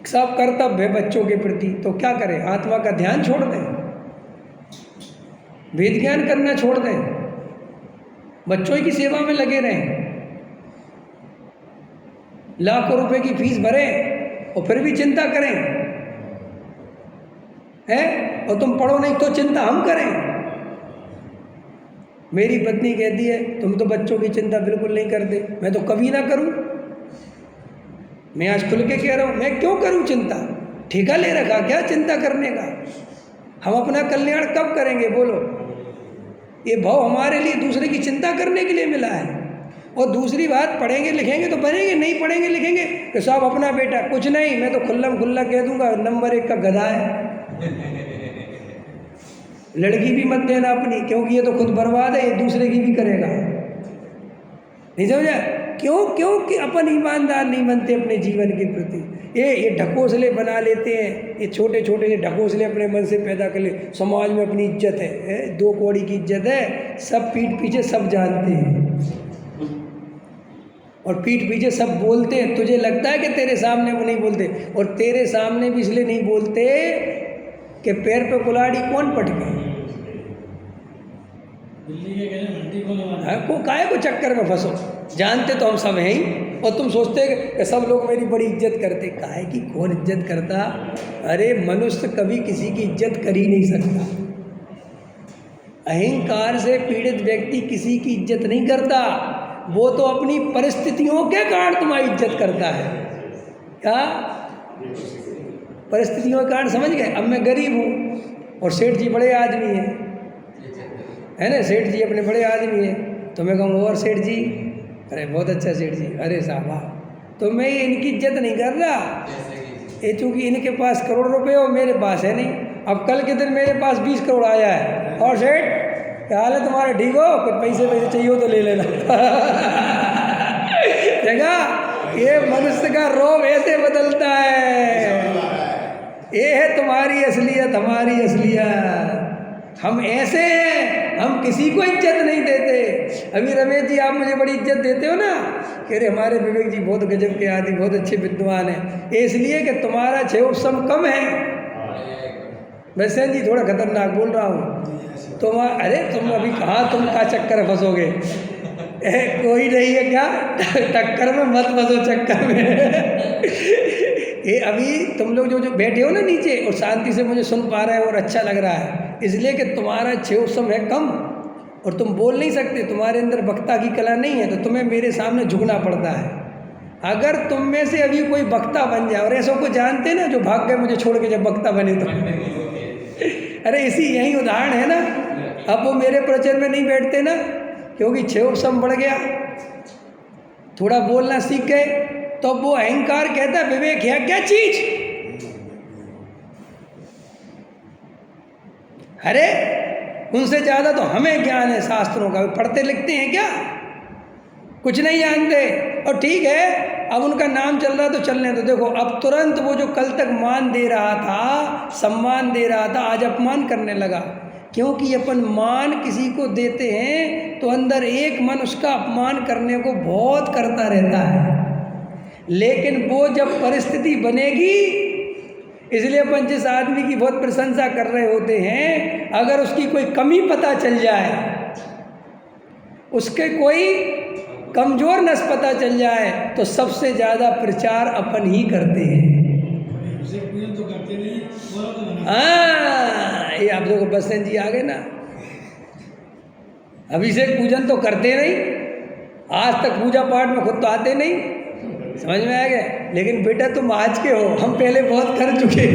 सब कर्तव्य है बच्चों के प्रति, तो क्या करें? आत्मा का ध्यान छोड़ दें, वेद ज्ञान करना छोड़ दें, बच्चों की सेवा में लगे रहें, लाखों रुपए की फीस भरें और फिर भी चिंता करें, है? और तुम पढ़ो नहीं तो चिंता हम करें। मेरी पत्नी कहती है तुम तो बच्चों की चिंता बिल्कुल नहीं करते। मैं तो कभी ना करूं। मैं आज खुल के कह रहा हूं, मैं क्यों करूं चिंता? ठेका ले रखा क्या चिंता करने का? हम अपना कल्याण कब करेंगे बोलो? ये भाव हमारे लिए दूसरे की चिंता करने के लिए मिला है। और दूसरी बात, पढ़ेंगे लिखेंगे तो बनेंगे, नहीं पढ़ेंगे लिखेंगे कि साहब अपना बेटा कुछ नहीं, मैं तो खुल्लम खुल्ला कह दूंगा नंबर 1 का गधा है। लड़की भी मत देना अपनी, क्योंकि ये तो खुद बर्बाद है, ये दूसरे की भी करेगा। नहीं समझा? क्यों कि अपन ईमानदार नहीं बनते अपने जीवन के प्रति। ये ढकोसले बना लेते हैं, ये छोटे छोटे से ढकोसले अपने मन से पैदा कर ले। समाज में अपनी इज्जत है, 2 कौड़ी की इज्जत है, सब पीठ पीछे सब जानते हैं और पीठ पीछे सब बोलते हैं। तुझे लगता है कि तेरे सामने वो नहीं बोलते, और तेरे सामने भी इसलिए नहीं बोलते कि पैर पे कुल्हाड़ी कौन पटके, को काहे को चक्कर में फंसो। जानते तो हम सब हैं ही, और तुम सोचते कि सब लोग मेरी बड़ी इज्जत करते। काहे की कौन इज्जत करता? अरे मनुष्य कभी किसी की इज्जत कर ही नहीं सकता। अहंकार से पीड़ित व्यक्ति किसी की इज्जत नहीं करता, वो तो अपनी परिस्थितियों के कारण तुम्हारी इज्जत करता है। क्या परिस्थितियों के कारण? समझ गए? अब मैं गरीब हूँ और सेठ जी बड़े आदमी हैं, है ना, सेठ जी अपने बड़े आदमी हैं, तो मैं कहूँगा और सेठ जी, अरे बहुत अच्छा सेठ जी, अरे साहब, तो मैं इनकी इज्जत नहीं कर रहा। ये चूँकि इनके पास करोड़ रुपए और मेरे पास है नहीं। अब कल के दिन मेरे पास 20 करोड़ आया है, और सेठ क्या हाल है तुम्हारा? ठीक हो? कुछ पैसे चाहिए हो तो ले लेना। जगह ये मनुष्य का रोब ऐसे बदलता है। ये है तुम्हारी असलियत, हमारी असलियत। हम ऐसे हैं, हम किसी को इज्जत नहीं देते। अभी रमेश जी आप मुझे बड़ी इज्जत देते हो ना, कह रहे हमारे विवेक जी बहुत गजब के आदमी, बहुत अच्छे विद्वान हैं। इसलिए कि तुम्हारा क्षयोपम कम है। वैसे जी थोड़ा खतरनाक बोल रहा हूँ तुम। अरे तुम अभी कहाँ, तुम का चक्कर फंसोगे? कोई नहीं है क्या? टक्कर में मत फंसो, चक्कर में। ये अभी तुम लोग जो बैठे हो ना नीचे और शांति से मुझे सुन पा रहे हो और अच्छा लग रहा है, इसलिए कि तुम्हारा क्षयोपम है कम और तुम बोल नहीं सकते, तुम्हारे अंदर वक्ता की कला नहीं है, तो तुम्हें मेरे सामने झुकना पड़ता है। अगर तुम में से अभी कोई वक्ता बन जाए, और ऐसा को जानते ना जो भाग गए मुझे छोड़ के जब वक्ता बने तो, अरे इसी यही उदाहरण है ना, अब वो मेरे प्रवचन में नहीं बैठते ना, क्योंकि क्षोभ बढ़ गया, थोड़ा बोलना सीख गए, तो वो अहंकार कहता है विवेक है क्या चीज? अरे उनसे ज़्यादा तो हमें ज्ञान है शास्त्रों का, पढ़ते लिखते हैं क्या? कुछ नहीं जानते। और ठीक है, अब उनका नाम चल रहा तो चलने दो। देखो अब तुरंत वो जो कल तक मान दे रहा था, सम्मान दे रहा था, आज अपमान करने लगा। क्योंकि अपन मान किसी को देते हैं तो अंदर एक मन उसका अपमान करने को बहुत करता रहता है, लेकिन वो जब परिस्थिति बनेगी, इसलिए अपन जिस आदमी की बहुत प्रशंसा कर रहे होते हैं, अगर उसकी कोई कमी पता चल जाए, उसके कोई कमजोर नस पता चल जाए, तो सबसे ज़्यादा प्रचार अपन ही करते हैं। तो करते नहीं, हाँ, ये आप लोग बसंत जी आ गए ना, अभिषेक पूजन तो करते नहीं, आज तक पूजा पाठ में खुद तो आते नहीं, समझ में आ गया। लेकिन बेटा तुम आज के हो, हम पहले बहुत कर चुके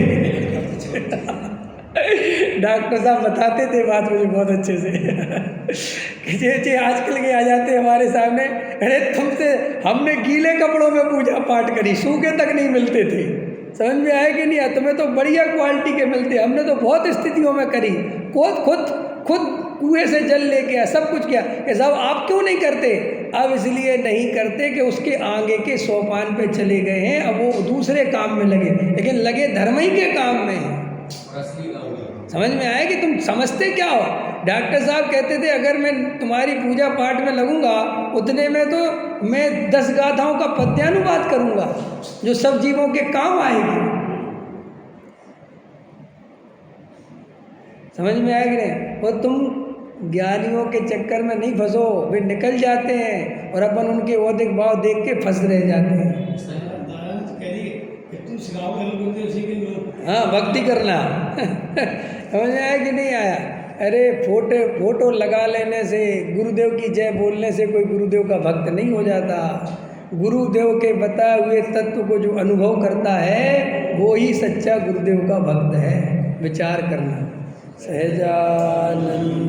डॉक्टर साहब बताते थे बात मुझे बहुत अच्छे से कि आजकल के आ जाते हमारे सामने, अरे तुमसे हमने गीले कपड़ों में पूजा पाठ करी, सूखे तक नहीं मिलते थे, समझ में आया कि नहीं? तुम्हें तो बढ़िया क्वालिटी के मिलते, हमने तो बहुत स्थितियों में करी, खुद कुएं से जल लेके आया, सब कुछ किया। कि साहब आप क्यों नहीं करते? अब इसलिए नहीं करते कि उसके आगे के सोपान पे चले गए हैं, अब वो दूसरे काम में लगे, लेकिन लगे धर्म ही के काम में हैं। समझ में आया कि तुम समझते क्या हो? डॉक्टर साहब कहते थे अगर मैं तुम्हारी पूजा पाठ में लगूंगा, उतने में तो मैं 10 गाथाओं का पद्यानुवाद करूंगा जो सब जीवों के काम आएगी। समझ में आया कि नहीं? और तुम ज्ञानियों के चक्कर में नहीं फंसो, वे निकल जाते हैं और अपन उनके औदिक भाव देख के फंस रह जाते हैं। हाँ, भक्ति करना समझ में आया कि नहीं आया? अरे फोटो लगा लेने से, गुरुदेव की जय बोलने से कोई गुरुदेव का भक्त नहीं हो जाता। गुरुदेव के बताए हुए तत्व को जो अनुभव करता है वो ही सच्चा गुरुदेव का भक्त है। विचार करना। सहजानंद।